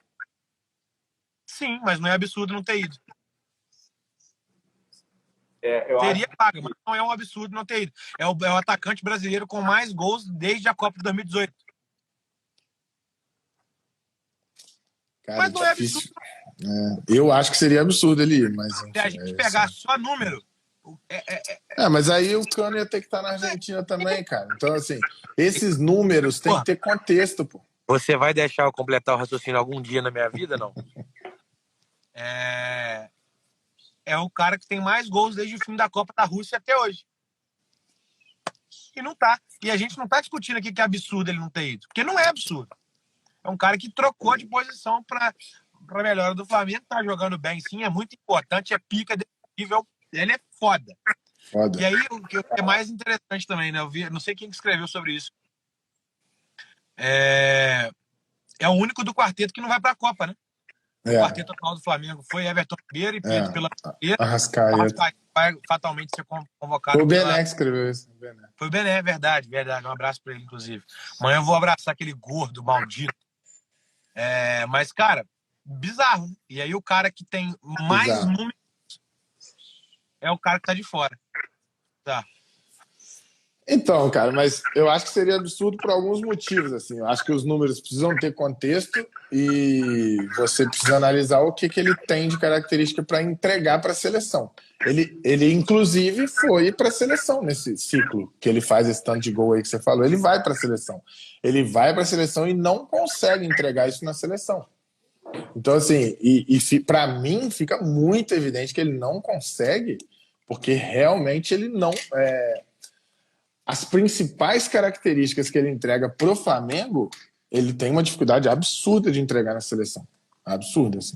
Sim, mas não é absurdo não ter ido. Eu Teria acho vaga, mas não é um absurdo não ter ido. É o atacante brasileiro com mais gols desde a Copa de 2018. Cara, Mas não é difícil. absurdo. Eu acho que seria absurdo ele ir, mas enfim, Se a gente pegar só número... mas aí o Cano ia ter que estar na Argentina também, cara. Então, assim, esses números têm que ter contexto, pô. Você vai deixar eu completar o raciocínio algum dia na minha vida, não? É o cara que tem mais gols desde o fim da Copa da Rússia até hoje. E não tá. E a gente não tá discutindo aqui que é absurdo ele não ter ido. Porque não é absurdo. É um cara que trocou de posição para melhora do Flamengo. Tá jogando bem, sim. É muito importante. É pica nível. Ele é foda. E aí, o que é mais interessante também, né? Eu vi, não sei quem escreveu sobre isso. É o único do quarteto que não vai pra Copa, né? O quarteto atual do Flamengo foi Everton Ribeiro e Pedro pela Arrascaeta. Vai fatalmente ser convocado. Foi o Bené que escreveu isso. Foi o Bené, verdade. Um abraço pra ele, inclusive. Amanhã eu vou abraçar aquele gordo maldito. Mas, cara, bizarro. Né? E aí o cara que tem mais números é o cara que tá de fora. Tá. Então, cara, mas eu acho que seria absurdo por alguns motivos, assim. Eu acho que os números precisam ter contexto e você precisa analisar o que ele tem de característica para entregar para a seleção. Ele inclusive, foi para a seleção nesse ciclo que ele faz esse tanto de gol aí que você falou. Ele vai para a seleção. Ele vai para a seleção e não consegue entregar isso na seleção. Então, assim, para mim fica muito evidente que ele não consegue, porque realmente ele não... As principais características que ele entrega pro Flamengo, ele tem uma dificuldade absurda de entregar na seleção. Absurda, assim.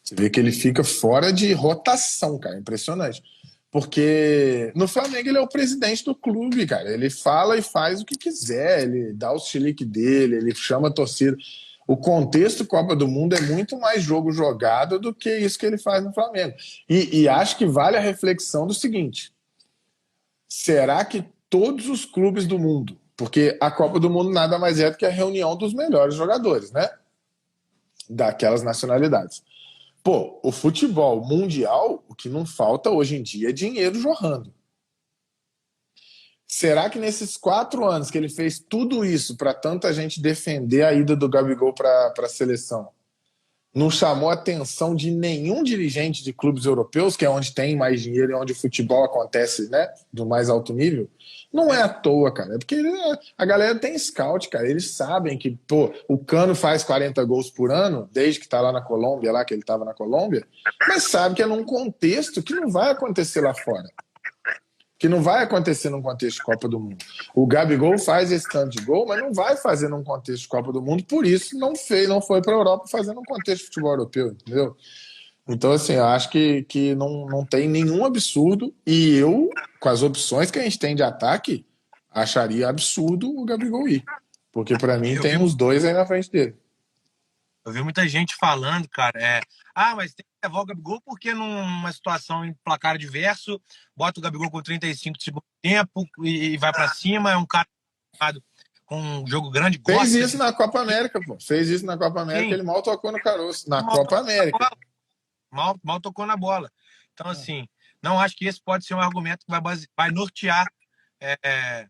Você vê que ele fica fora de rotação, cara. Impressionante. Porque no Flamengo ele é o presidente do clube, cara. Ele fala e faz o que quiser, ele dá o chilique dele, ele chama a torcida. O contexto Copa do Mundo é muito mais jogo jogado do que isso que ele faz no Flamengo. E acho que vale a reflexão do seguinte: será que todos os clubes do mundo, porque a Copa do Mundo nada mais é do que a reunião dos melhores jogadores, né? Daquelas nacionalidades. Pô, o futebol mundial, o que não falta hoje em dia é dinheiro jorrando. Será que nesses 4 anos que ele fez tudo isso para tanta gente defender a ida do Gabigol para a seleção, não chamou a atenção de nenhum dirigente de clubes europeus, que é onde tem mais dinheiro e onde o futebol acontece, né, do mais alto nível? Não é à toa, cara. É porque a galera tem scout, cara. Eles sabem que, pô, o Cano faz 40 gols por ano, desde que tá lá na Colômbia, lá que ele tava na Colômbia, mas sabe que é num contexto que não vai acontecer lá fora. Que não vai acontecer num contexto de Copa do Mundo. O Gabigol faz esse tanto de gol, mas não vai fazer num contexto de Copa do Mundo, por isso não foi para a Europa fazer num contexto de futebol europeu, entendeu? Então, assim, eu acho que não tem nenhum absurdo, e eu, com as opções que a gente tem de ataque, acharia absurdo o Gabigol ir. Porque para mim Eu tem vi, uns dois aí na frente dele. eu vi muita gente falando, cara, mas tem que levar o Gabigol porque numa situação em placar adverso, bota o Gabigol com 35 de segundo tempo e vai pra cima, é um cara com um jogo grande, Fez gosta isso de... na Copa América, pô. Fez isso na Copa América, Sim, ele mal tocou no caroço. Na mal Copa tocou na América. bola. Mal tocou na bola. Então, assim, não acho que esse pode ser um argumento que vai nortear é,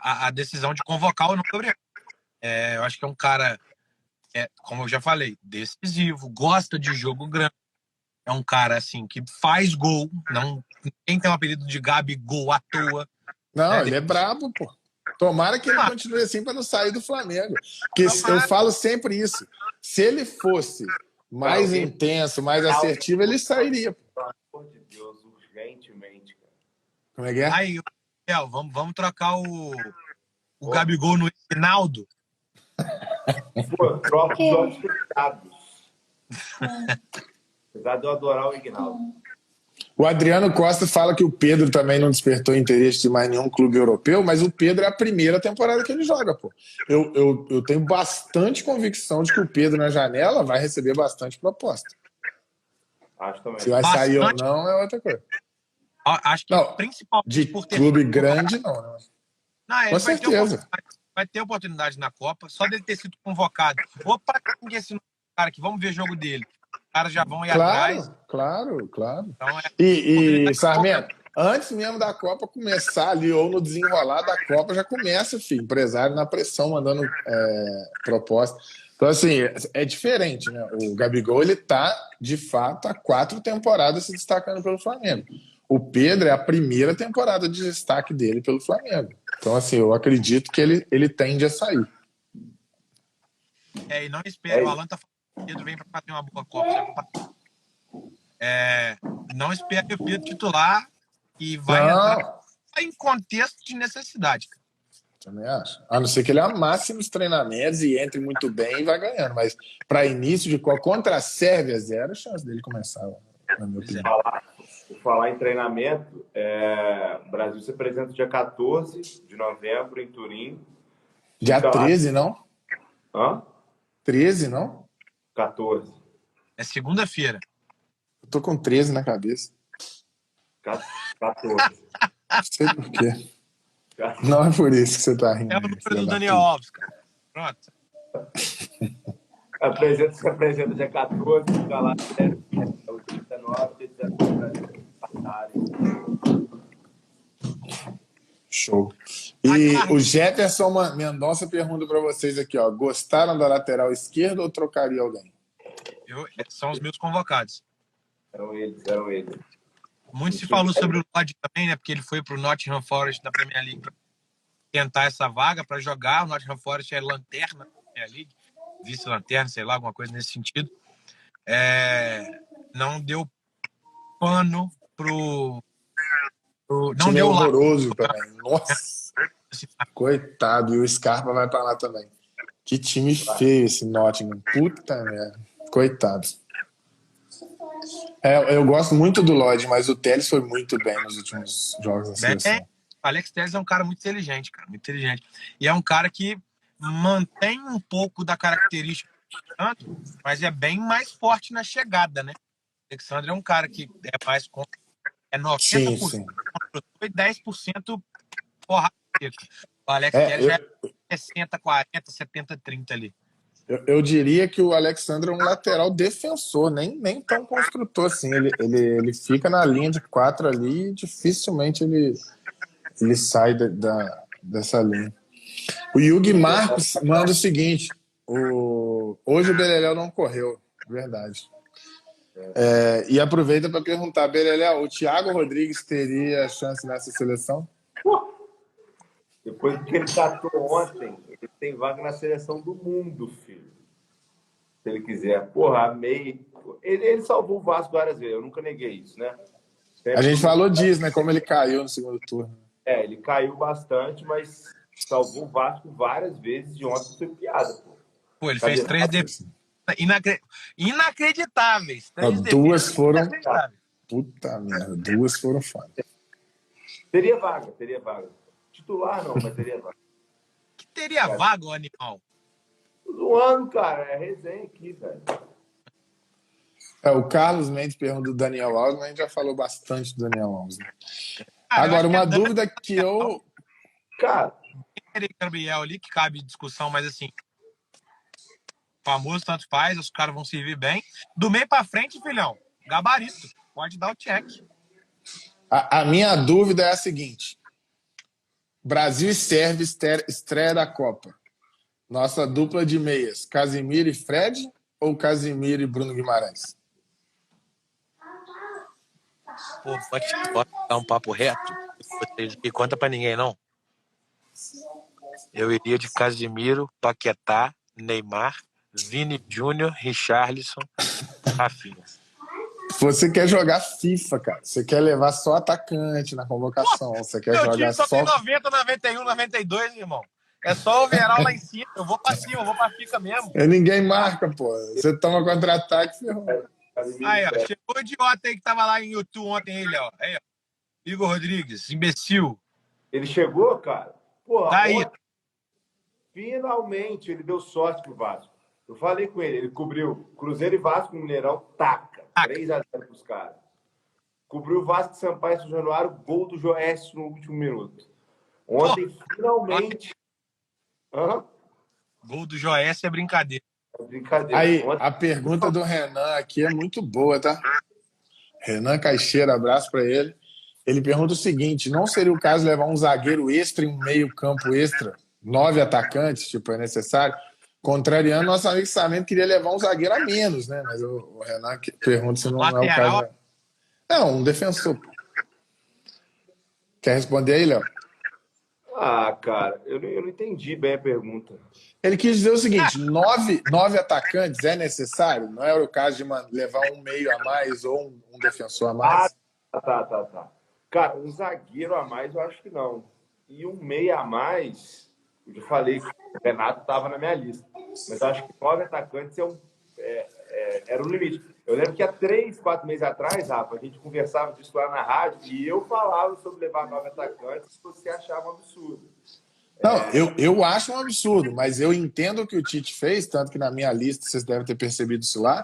a decisão de convocar ou não o Gabriel. Eu acho que é um cara, como eu já falei, decisivo, gosta de jogo grande. É um cara, assim, que faz gol. Não, ninguém tem um apelido de Gabigol à toa. Não, Né? ele é brabo, pô. Tomara que ele continue assim para não sair do Flamengo. Porque eu Tomara. falo sempre isso. Se ele fosse Cara, mais intenso, mais assertivo, ele sairia. Pelo amor de Deus, urgentemente, cara. Como é que é? Aí, vamos trocar o Gabigol no Ronaldo. Pô, troca os olhos fechados. Apesar de eu adorar o Ignaldo. O Adriano Costa fala que o Pedro também não despertou interesse de mais nenhum clube europeu, mas o Pedro é a primeira temporada que ele joga, pô. Eu tenho bastante convicção de que o Pedro na janela vai receber bastante proposta. Acho também. Se vai sair ou não é outra coisa. Acho que Não, principalmente de por ter clube sido grande não, né? Não, Com ele certeza. vai ter oportunidade na Copa, só dele ter sido convocado. Opa, quem é esse cara aqui? Vamos ver o jogo dele. Os caras já vão ir atrás. Claro. Então, E Sarmento, antes mesmo da Copa começar ali, ou no desenrolar da Copa, já começa, filho, empresário na pressão, mandando proposta. Então, assim, é diferente, né? O Gabigol, ele tá, de fato, há 4 temporadas se destacando pelo Flamengo. O Pedro é a primeira temporada de destaque dele pelo Flamengo. Então, assim, eu acredito que ele tende a sair. e não espere, o Alan tá falando que o Pedro vem para fazer uma boa Copa. Não espere o Pedro titular e vai entrar em contexto de necessidade. Também acho. A não ser que ele amasse nos treinamentos e entre muito bem e vai ganhando. Mas para início de contra a Sérvia, zero chance dele começar, na minha opinião. Por falar em treinamento, o Brasil se apresenta dia 14 de novembro em Turim. Dia 13, não? Hã? 13, não? 14. É segunda-feira. Eu tô com 13 na cabeça. 14. Não sei por quê. Não é por isso que você tá rindo. É o número do Daniel Alves, cara. Pronto. Se apresenta dia 14, fica lá o dia 19, dia 19 Show. E o Jefferson Mendonça pergunta para vocês aqui, ó. Gostaram da lateral esquerda ou trocaria alguém? São os meus convocados. Eram eles. Muito se falou sobre o Lodge também, né? Porque ele foi pro Nottingham Forest da Premier League para tentar essa vaga para jogar. O Nottingham Forest é lanterna da Premier League, vice-lanterna, sei lá, alguma coisa nesse sentido. Não deu pano pro não deu horroroso também. Nossa. Coitado. E o Scarpa vai para lá também. Que time feio esse Nottingham. Puta merda. Coitado. Eu gosto muito do Lodge, mas o Telles foi muito bem nos últimos jogos da seleção. O Alex Telles é um cara muito inteligente, cara. Muito inteligente. E é um cara que mantém um pouco da característica do mas é bem mais forte na chegada, né? O Alexandre é um cara que é mais 90% e 10% porrada seca. O Alex Telles já é 60, 40, 70, 30 ali. Eu diria que o Alexandre é um lateral defensor, nem tão construtor assim. Ele fica na linha de 4 ali e dificilmente ele sai dessa linha. O Yugi Marcos manda o seguinte: hoje o Beleléu não correu, verdade. E aproveita para perguntar, Beleléu, o Thiago Rodrigues teria chance nessa seleção? Depois do que ele catou ontem, ele tem vaga na seleção do mundo, filho. Se ele quiser. Porra, amei. Ele salvou o Vasco várias vezes, eu nunca neguei isso, né? A gente falou disso, né? Como ele caiu no segundo turno. Ele caiu bastante, mas salvou o Vasco várias vezes e ontem foi piada, pô. Pô, ele fez 3 defesas inacreditáveis. 3 duas foram... Puta merda, 2 foram foda. Teria vaga. Titular não, mas teria vaga. teria vaga, o animal. Zoando, cara. É resenha aqui, velho. O Carlos Mendes pergunta do Daniel Alves, mas a gente já falou bastante do Daniel Alves. Né? Cara, Agora, uma Dani, dúvida que eu... Cara, Gabriel ali, que cabe discussão, mas assim, famoso tanto faz, os caras vão servir bem. Do meio pra frente, filhão, gabarito. Pode dar o check. A minha dúvida é a seguinte. Brasil e Sérvia, estreia da Copa. Nossa dupla de meias, Casimiro e Fred ou Casimiro e Bruno Guimarães? Pô, pode dar um papo reto? Vocês não conta pra ninguém, não? Eu iria de Casimiro, Paquetá, Neymar, Vini Júnior, Richarlison, Rafinha. Você quer jogar FIFA, cara. Você quer levar só atacante na convocação. Você quer Meu jogar time só só... tem 90, 91, 92, irmão. É só overall lá em cima. Eu vou pra cima, eu vou pra fica mesmo. Ninguém marca, pô. Você toma contra-ataque, ferrou. Aí, ó, chegou o idiota aí que tava lá em YouTube ontem, ele, ó. Aí, ó. Igor Rodrigues, imbecil. ele chegou, cara. Porra, Tá aí. finalmente ele deu sorte pro Vasco. Eu falei com ele cobriu Cruzeiro e Vasco no Mineirão, taca. 3x0 pros caras. Cobriu o Vasco de Sampaio e São Januário, gol do Joécio no último minuto. Ontem, finalmente... Gol do Joécio é brincadeira. É brincadeira. Aí, a pergunta do Renan aqui é muito boa, tá? Renan Caixeira, abraço pra ele. Ele pergunta o seguinte, não seria o caso levar um zagueiro extra e um meio campo extra? 9 atacantes, tipo, é necessário? Contrariando, nosso amigo Samento queria levar um zagueiro a menos, né? Mas o Renan pergunta se não é o caso. Não, um defensor. Quer responder aí, Léo? Ah, cara, eu não entendi bem a pergunta. Ele quis dizer o seguinte, 9 atacantes é necessário? Não era o caso de levar um meio a mais ou um defensor a mais? Tá. Cara, um zagueiro a mais eu acho que não. E um meia a mais, eu já falei que o Renato estava na minha lista. Mas eu acho que 9 atacantes era o limite. Eu lembro que há 3, 4 meses atrás, Rafa, a gente conversava disso lá na rádio e eu falava sobre levar 9 atacantes que você achava um absurdo. Não, eu acho um absurdo, mas eu entendo o que o Tite fez, tanto que na minha lista, vocês devem ter percebido isso lá,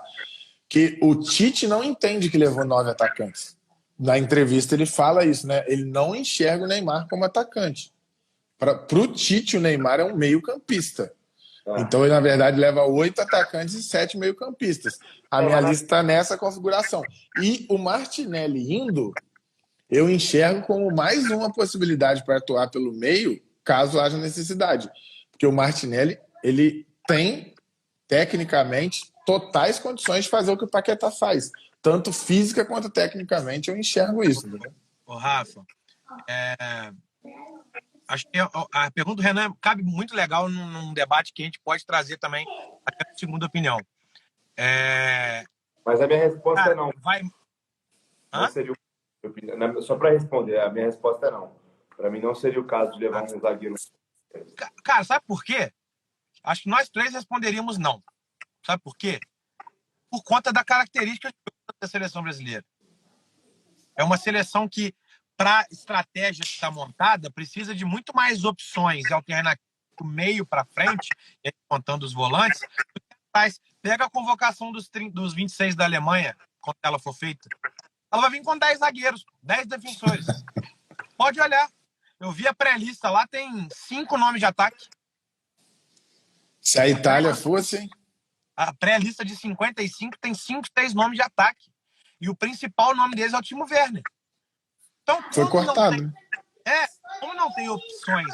que o Tite não entende que levou 9 atacantes. Na entrevista ele fala isso, né? Ele não enxerga o Neymar como atacante. Para o Tite, o Neymar é um meio-campista. Então ele, na verdade, leva 8 atacantes e 7 meio-campistas. A minha lista está nessa configuração. E o Martinelli indo, eu enxergo como mais uma possibilidade para atuar pelo meio, caso haja necessidade. Porque o Martinelli, ele tem, tecnicamente, totais condições de fazer o que o Paquetá faz. Tanto física quanto tecnicamente, eu enxergo isso. Entendeu? Ô, Rafa, acho que a pergunta do Renan cabe muito legal num debate que a gente pode trazer também até a segunda opinião. Mas a minha resposta é não. Não seria só para responder, a minha resposta é não. Para mim não seria o caso de levar um zagueiro. Cara, sabe por quê? Acho que nós três responderíamos não. Sabe por quê? Por conta da característica da seleção brasileira. É uma seleção que, para a estratégia que está montada, precisa de muito mais opções e alternativas do meio para frente, contando os volantes. Mas pega a convocação dos 26 da Alemanha, quando ela for feita. Ela vai vir com 10 zagueiros, 10 defensores. Pode olhar. Eu vi a pré-lista lá, tem 5 nomes de ataque. Se a Itália fosse, hein? A pré-lista de 55 tem 5, 6 nomes de ataque. E o principal nome deles é o Timo Werner. Então, foi cortado. Como não tem opções,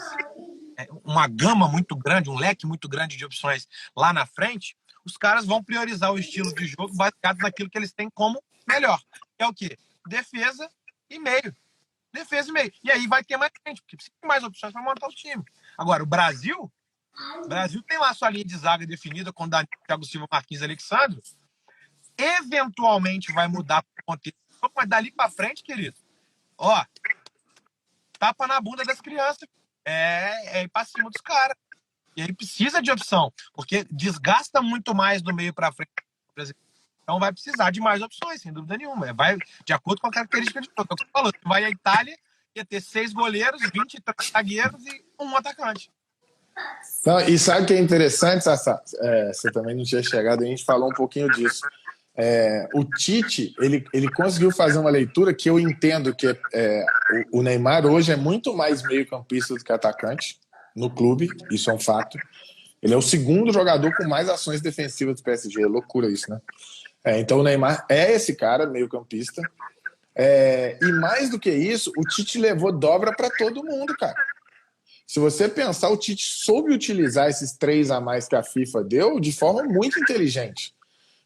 uma gama muito grande, um leque muito grande de opções lá na frente, os caras vão priorizar o estilo de jogo baseado naquilo que eles têm como melhor. Que é o quê? Defesa e meio. Defesa e meio. E aí vai ter mais gente, porque precisa de mais opções para montar o time. Agora, o Brasil tem lá a sua linha de zaga definida com Danilo, Thiago Silva, Marquinhos e Alexandre. Eventualmente vai mudar o contexto, mas dali para frente, querido, tapa na bunda das crianças. É ir para cima dos caras. E aí precisa de opção, porque desgasta muito mais do meio para frente. Então vai precisar de mais opções, sem dúvida nenhuma. Vai de acordo com a característica de jogo. É o que você falou. Vai à Itália, ia ter 6 goleiros, 23 zagueiros e um atacante. Não, e sabe o que é interessante, Sassá? Você também não tinha chegado, a gente falou um pouquinho disso. O Tite, ele conseguiu fazer uma leitura que eu entendo que o Neymar hoje é muito mais meio-campista do que atacante no clube, isso é um fato. Ele é o segundo jogador com mais ações defensivas do PSG, é loucura isso, né? Então o Neymar é esse cara, meio-campista. E mais do que isso, o Tite levou dobra para todo mundo, cara. Se você pensar, o Tite soube utilizar esses 3 a mais que a FIFA deu de forma muito inteligente.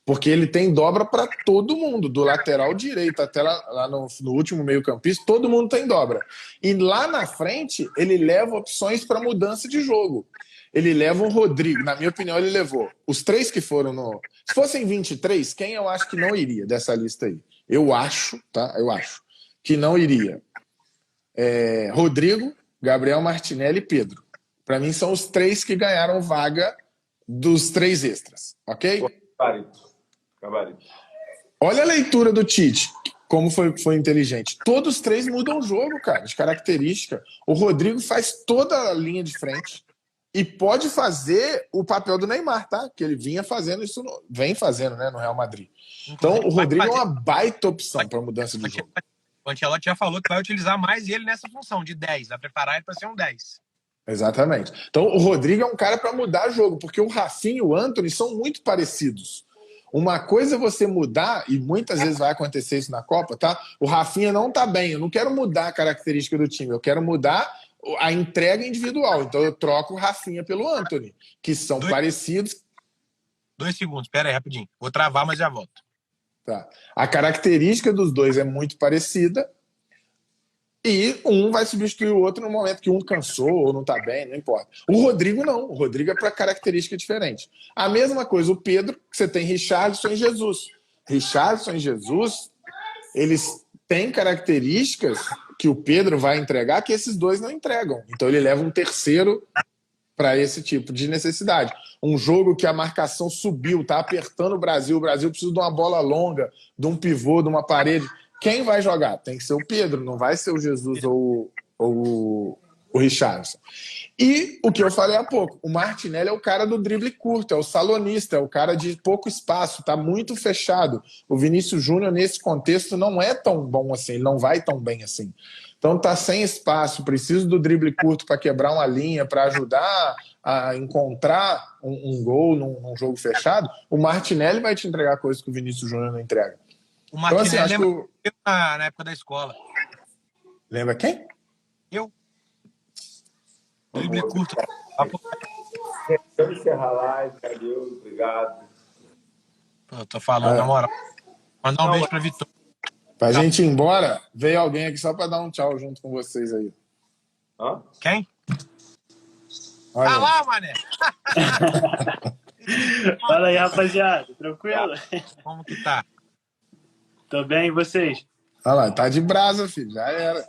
Porque ele tem dobra para todo mundo, do lateral direito até lá no último meio-campista, todo mundo tem dobra. E lá na frente, ele leva opções para mudança de jogo. Ele leva o Rodrigo, na minha opinião, ele levou os 3 que foram no. Se fossem 23, quem eu acho que não iria dessa lista aí? Eu acho, tá? Eu acho que não iria. Rodrigo, Gabriel Martinelli e Pedro. Para mim, são os 3 que ganharam vaga dos 3 extras, ok? Gabarito. Olha a leitura do Tite, como foi inteligente. Todos os 3 mudam o jogo, cara, de característica. O Rodrigo faz toda a linha de frente e pode fazer o papel do Neymar, tá? Que ele vem fazendo, né, no Real Madrid. Então, o Rodrigo é uma baita opção para mudança de jogo. O Ancelotti já falou que vai utilizar mais ele nessa função de 10, vai preparar ele para ser um 10. Exatamente. Então, o Rodrigo é um cara para mudar jogo, porque o Rafinha e o Antony são muito parecidos. Uma coisa é você mudar, e muitas vezes vai acontecer isso na Copa, tá? O Rafinha não tá bem, eu não quero mudar a característica do time, eu quero mudar a entrega individual. Então eu troco o Rafinha pelo Antony, que são parecidos. 2 segundos, pera aí, rapidinho. Vou travar, mas já volto. Tá. A característica dos dois é muito parecida, e um vai substituir o outro no momento que um cansou ou não tá bem, não importa. O Rodrigo não. O Rodrigo é para característica diferente. A mesma coisa, o Pedro, que você tem Richarlison e Jesus. Richarlison e Jesus, eles têm características que o Pedro vai entregar que esses dois não entregam. Então ele leva um terceiro para esse tipo de necessidade. Um jogo que a marcação subiu, tá apertando o Brasil precisa de uma bola longa, de um pivô, de uma parede. Quem vai jogar? Tem que ser o Pedro, não vai ser o Jesus ou o Richarlison. E o que eu falei há pouco, o Martinelli é o cara do drible curto, é o salonista, é o cara de pouco espaço, tá muito fechado. O Vinícius Júnior, nesse contexto, não é tão bom assim, ele não vai tão bem assim. Então tá sem espaço, preciso do drible curto para quebrar uma linha, para ajudar a encontrar um gol num jogo fechado. O Martinelli vai te entregar coisas que o Vinícius Júnior não entrega. O Martinelli então, assim, lembra eu na época da escola. Lembra quem? Eu. Drible curto. Vamos encerrar a live, Deus, obrigado. Eu tô falando, na moral. Mandar um beijo pra Vitória. Pra gente ir embora, veio alguém aqui só pra dar um tchau junto com vocês aí. Hã? Quem? Olha tá aí. lá, mané. Fala aí, rapaziada. Tranquilo? Como que tá? Tô bem, e vocês? Olha lá, tá de brasa, filho. Já era.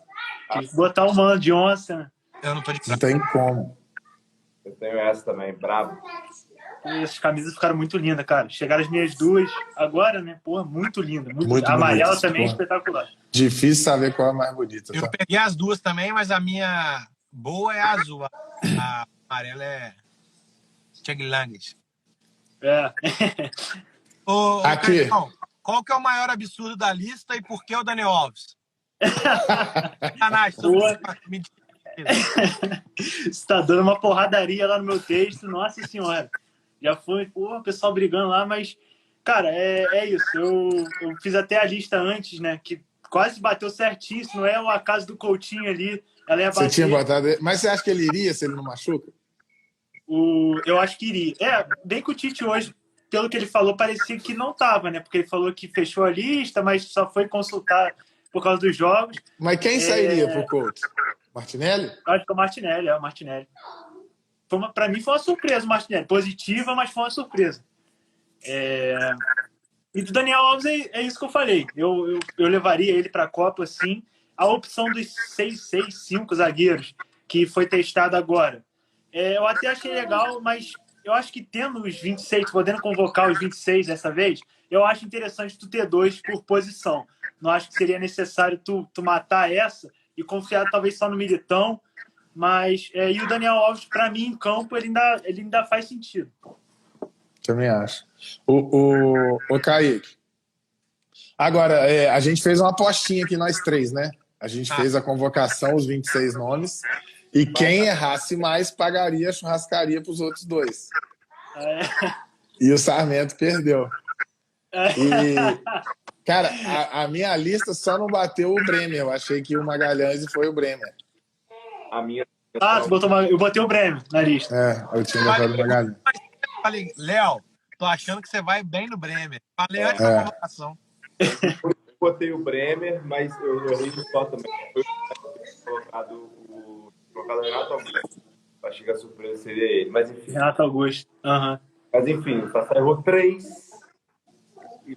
Tive que botar o mano de onça, né? Eu não tô de Não tem como. Eu tenho essa também, brabo. Essas camisas ficaram muito lindas, cara. Chegaram as minhas duas agora, né? Porra, muito linda. Muito a amarela bonito, também é porra. espetacular. Difícil saber qual é a mais bonita. Eu Tá? peguei as duas também, mas a minha boa é a azul. A amarela é Cheglanges. É. Ô, Aqui. Carlão, qual que é o maior absurdo da lista e por que o Daniel Alves? Você tá dando uma porradaria lá no meu texto, nossa senhora. Já foi, porra, o pessoal brigando lá, mas, cara, é isso. Eu fiz até a lista antes, né? Que quase bateu certinho, se não é o acaso do Coutinho ali. Ela ia bater. Você tinha botado. Mas você acha que ele iria se ele não machuca? Eu acho que iria. Bem que o Tite hoje, pelo que ele falou, parecia que não tava, né? Porque ele falou que fechou a lista, mas só foi consultar por causa dos jogos. Mas quem sairia pro Couto? Martinelli? Acho que é o Martinelli, Pra mim foi uma surpresa o Martinelli. Positiva, mas foi uma surpresa. E do Daniel Alves é isso que eu falei. Eu levaria ele para a Copa, sim. A opção dos 5 zagueiros que foi testado agora. Eu até achei legal, mas eu acho que tendo os 26, podendo convocar os 26 dessa vez, eu acho interessante tu ter 2 por posição. Não acho que seria necessário tu matar essa e confiar talvez só no Militão Mas e o Daniel Alves, para mim, em campo, ele ainda faz sentido. Também acho. O Kaique. Agora, a gente fez uma apostinha aqui, nós três, né? A gente fez a convocação, os 26 nomes. E quem errasse mais pagaria a churrascaria para os outros dois. E o Sarmento perdeu. E, cara, a minha lista só não bateu o Bremer. Eu achei que o Magalhães e foi o Bremer. A minha. Eu botei o Bremer na lista. Eu tinha botado o Magalhães. Falei, Léo, tô achando que você vai bem no Bremer. Falei antes da convocação. Eu botei o Bremer, mas eu errei no só também. Eu colocado o Renato Augusto. Achei que a surpresa seria ele. Mas enfim. Renato Augusto. Mas enfim, o Sassá errou 3.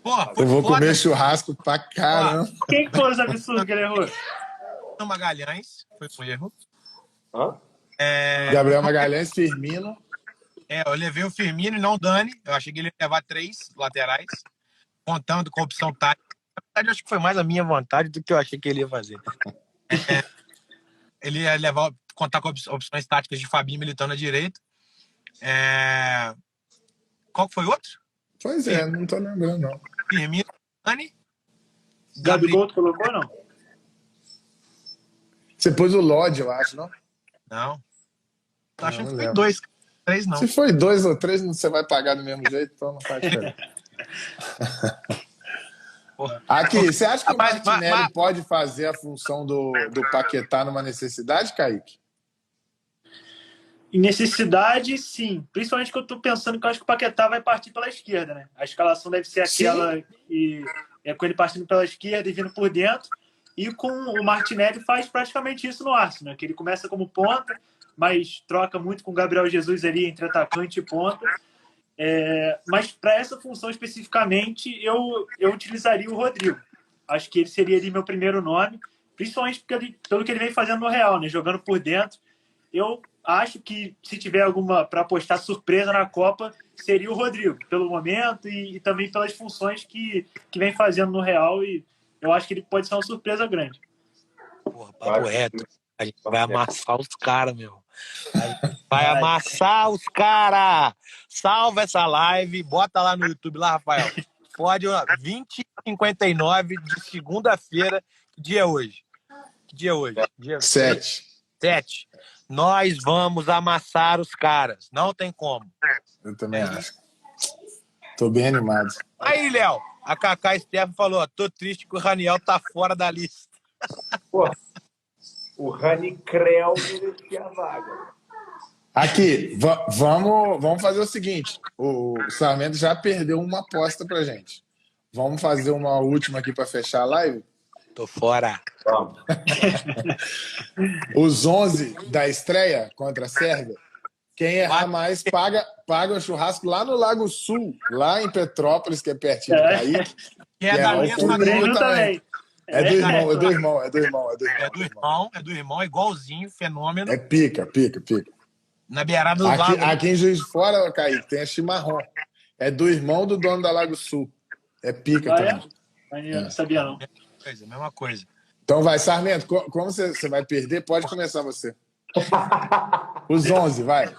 Porra, eu vou comer churrasco pra caramba. Quem foi os absurdos que ele errou? O Magalhães, foi um erro. Gabriel Magalhães, Firmino. Eu levei o Firmino e não o Dani. Eu achei que ele ia levar 3 laterais, contando com a opção tática. Na verdade, eu acho que foi mais a minha vontade do que eu achei que ele ia fazer. Ele ia contar com opções táticas de Fabinho militando à direita. Qual que foi o outro? Pois é, não tô lembrando, não. Firmino, Dani. Gabigol, tu colocou, não? Você pôs o Lodge, eu acho, não? Não. Tô achando que foi lembro. 2, 3 não. Se foi 2 ou 3, você vai pagar do mesmo jeito, então não faz diferença. Aqui, você acha que o Martinelli pode fazer a função do Paquetá numa necessidade, Kaique? Em necessidade, sim. Principalmente que eu tô pensando que eu acho que o Paquetá vai partir pela esquerda, né? A escalação deve ser aquela com ele partindo pela esquerda e vindo por dentro. E com o Martinelli faz praticamente isso no Arsenal, né? Que ele começa como ponta, mas troca muito com o Gabriel Jesus ali entre atacante e ponta. Mas para essa função especificamente, eu utilizaria o Rodrigo. Acho que ele seria ali meu primeiro nome, principalmente pelo que ele vem fazendo no Real, né? Jogando por dentro. Eu acho que se tiver alguma para apostar surpresa na Copa, seria o Rodrigo, pelo momento e também pelas funções que vem fazendo no Real. E eu acho que ele pode ser uma surpresa grande. Porra, papo reto. A gente vai amassar os caras, meu. Vai amassar os caras. Salva essa live, bota lá no YouTube, lá, Rafael. Pode, 20h59 de segunda-feira. Que dia é hoje? Dia 7. 7. Nós vamos amassar os caras. Não tem como. Eu também acho. Tô bem animado. Aí, Léo, a Cacá Stefan falou, tô triste que o Raniel tá fora da lista. Pô, o Rani Creu merecia a vaga. Aqui, vamos fazer o seguinte. O Sarmento já perdeu uma aposta pra gente. Vamos fazer uma última aqui pra fechar a live? Tô fora. Vamos. Os 11 da estreia contra a Sérvia, quem errar mais paga o churrasco lá no Lago Sul, lá em Petrópolis, que é pertinho do Kaique. Que é da mesma também. É do irmão. É do irmão, igualzinho, fenômeno. É pica. Na beirada do lago. Aqui em Juiz de Fora, Kaique, tem a chimarrão. É do irmão do dono da Lago Sul. É pica também. Não sabia, não. Mesma coisa. Então vai, Sarmento, como você vai perder, pode começar você. Os 11, vai.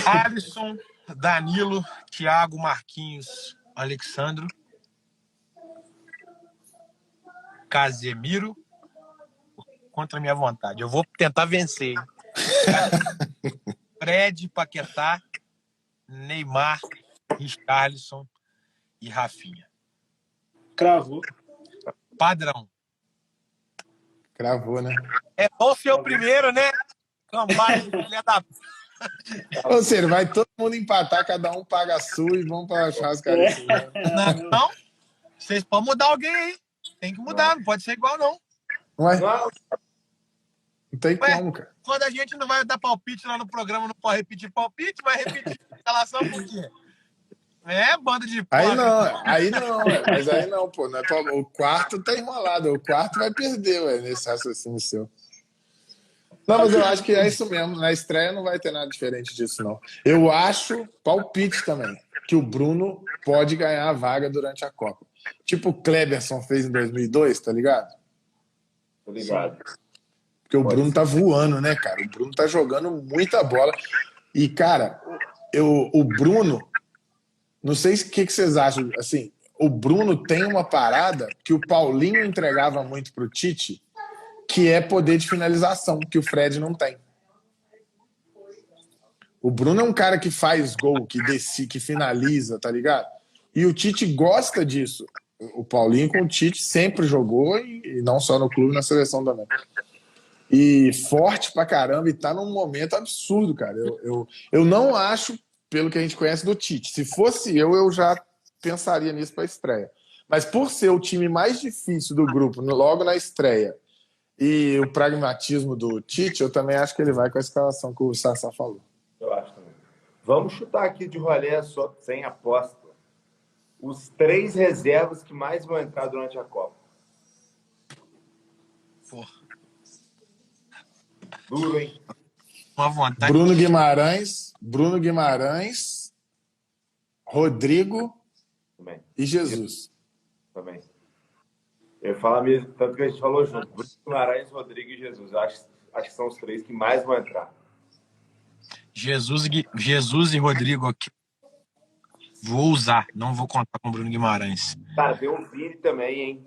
Alisson, Danilo, Thiago, Marquinhos, Alexandro, Casemiro, contra a minha vontade. Eu vou tentar vencer, hein? Fred, Paquetá, Neymar, Richarlison e Rafinha. Cravou. Padrão. Cravou, né? É bom ser o primeiro, né? Cambada de filha da... Ou seja, vai todo mundo empatar, cada um paga a sua e vamos para a churrascaria. Não, vocês podem mudar alguém aí. Tem que mudar, não pode ser igual, não. Ué? Não tem como, cara. Quando a gente não vai dar palpite lá no programa, não pode repetir palpite, vai repetir escalação por quê? Banda de porra. Aí não, mas aí não, pô. Não é pra... O quarto tá enrolado, o quarto vai perder, nesse raciocínio seu. Não, mas eu acho que é isso mesmo. Na estreia não vai ter nada diferente disso, não. Eu acho, palpite também, que o Bruno pode ganhar a vaga durante a Copa. Tipo o Kleberson fez em 2002, tá ligado? Tô ligado. Porque o Bruno tá voando, né, cara? O Bruno tá jogando muita bola. E, cara, o Bruno, não sei o que vocês acham, assim, o Bruno tem uma parada que o Paulinho entregava muito pro Tite, que é poder de finalização, que o Fred não tem. O Bruno é um cara que faz gol, que decide, que finaliza, tá ligado? E o Tite gosta disso. O Paulinho com o Tite sempre jogou, e não só no clube, na seleção também. E forte pra caramba, e tá num momento absurdo, cara. Eu não acho, pelo que a gente conhece do Tite, se fosse eu já pensaria nisso pra estreia. Mas por ser o time mais difícil do grupo, logo na estreia, e o pragmatismo do Tite, eu também acho que ele vai com a escalação que o Sassá falou. Eu acho também. Vamos chutar aqui de rolê só, sem aposta. Os 3 reservas que mais vão entrar durante a Copa. Porra. Duro, hein? Uma vontade. Bruno Guimarães, Rodrigo Também. e Jesus. Também. Eu falo mesmo, tanto que a gente falou junto. Bruno Guimarães, Rodrigo e Jesus. Eu acho que são os 3 que mais vão entrar. Jesus e Rodrigo aqui. Vou usar, não vou contar com o Bruno Guimarães. Cara, tem o Vini também, hein?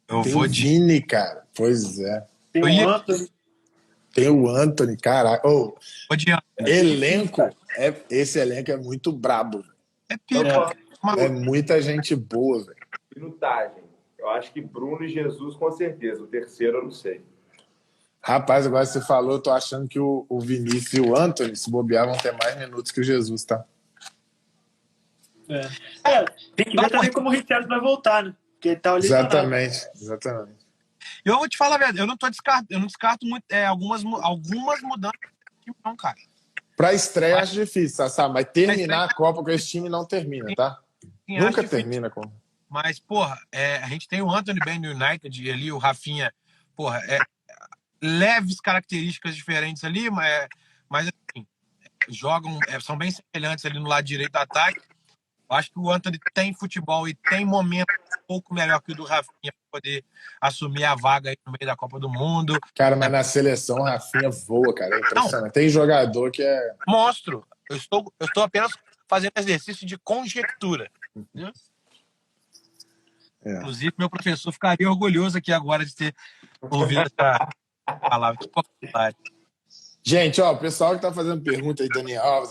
Eu Tem vou o de. Vini, cara. Pois é. Tem o Anthony. Tem o Anthony, caraca. Oh, Vou de. esse elenco é muito brabo. É pica. É muita gente boa, velho. Minutagem. Eu acho que Bruno e Jesus, com certeza. O terceiro, eu não sei. Rapaz, agora você falou, eu tô achando que o Vinícius e o Anthony, se bobear, vão ter mais minutos que o Jesus, tá? Tem que ver também como o Richard vai voltar, né? Porque ele tá lesionado. Exatamente. Eu vou te falar a verdade, eu não descarto muito, algumas mudanças do time, não, cara. Pra estreia, acho difícil, Sassá, mas terminar a Copa com esse time não termina, tá? Sim, Nunca termina com. Mas, porra, a gente tem o Anthony bem no United e ali o Rafinha, porra, leves características diferentes ali, mas assim, jogam, são bem semelhantes ali no lado direito do ataque. Eu acho que o Anthony tem futebol e tem momento um pouco melhor que o do Rafinha para poder assumir a vaga aí no meio da Copa do Mundo. Cara, mas na seleção o Rafinha voa, cara. É impressionante. Não. Tem jogador que é. Monstro. Eu estou apenas fazendo exercício de conjectura. Inclusive, meu professor ficaria orgulhoso aqui agora de ter ouvido essa palavra. Que possibilidade. Gente, ó, o pessoal que tá fazendo pergunta aí, Daniel Alves,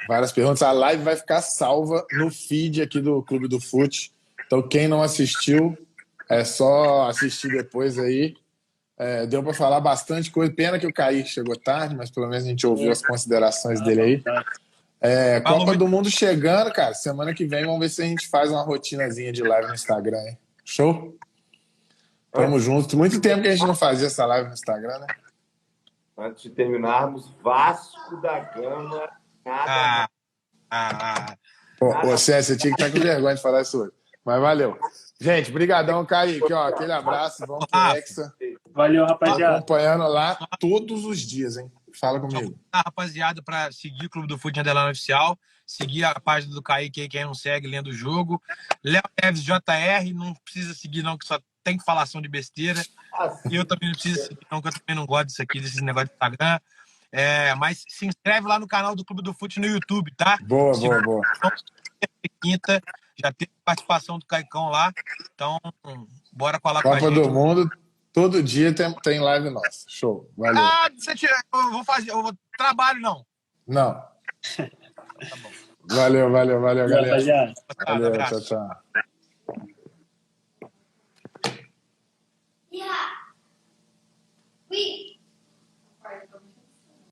várias perguntas, a live vai ficar salva no feed aqui do Clube do Fute. Então, quem não assistiu, é só assistir depois aí. Deu para falar bastante coisa. Pena que o Kaique chegou tarde, mas pelo menos a gente ouviu as considerações dele aí. Copa do Mundo chegando, cara. Semana que vem vamos ver se a gente faz uma rotinazinha de live no Instagram, hein? Show? Tamo junto. Muito tempo que a gente não fazia essa live no Instagram, né? Antes de terminarmos, Vasco da Gama. Você tinha que estar com vergonha de falar isso hoje. Mas valeu. Gente, brigadão, Kaique. Ó, aquele abraço. Vamos pro Hexa. Valeu, rapaziada. Acompanhando lá todos os dias, hein? Fala comigo. Rapaziada, para seguir o Clube do Fute Underline Oficial, seguir a página do Kaique aí, quem não segue, lendo o jogo. Léo Neves JR, não precisa seguir não, que só tem falação de besteira. E eu também não preciso seguir não, que eu também não gosto disso aqui, desses negócios de Instagram. Mas se inscreve lá no canal do Clube do Fute no YouTube, tá? Boa. Quinta, já teve participação do Caicão lá. Então, bora colar Copa com a gente. Copa do Mundo, todo dia tem live nossa. Show, valeu. Eu vou fazer, trabalho não. Não. Tá bom. Valeu, galera. Rapaziada. Valeu, tchau. Yeah. We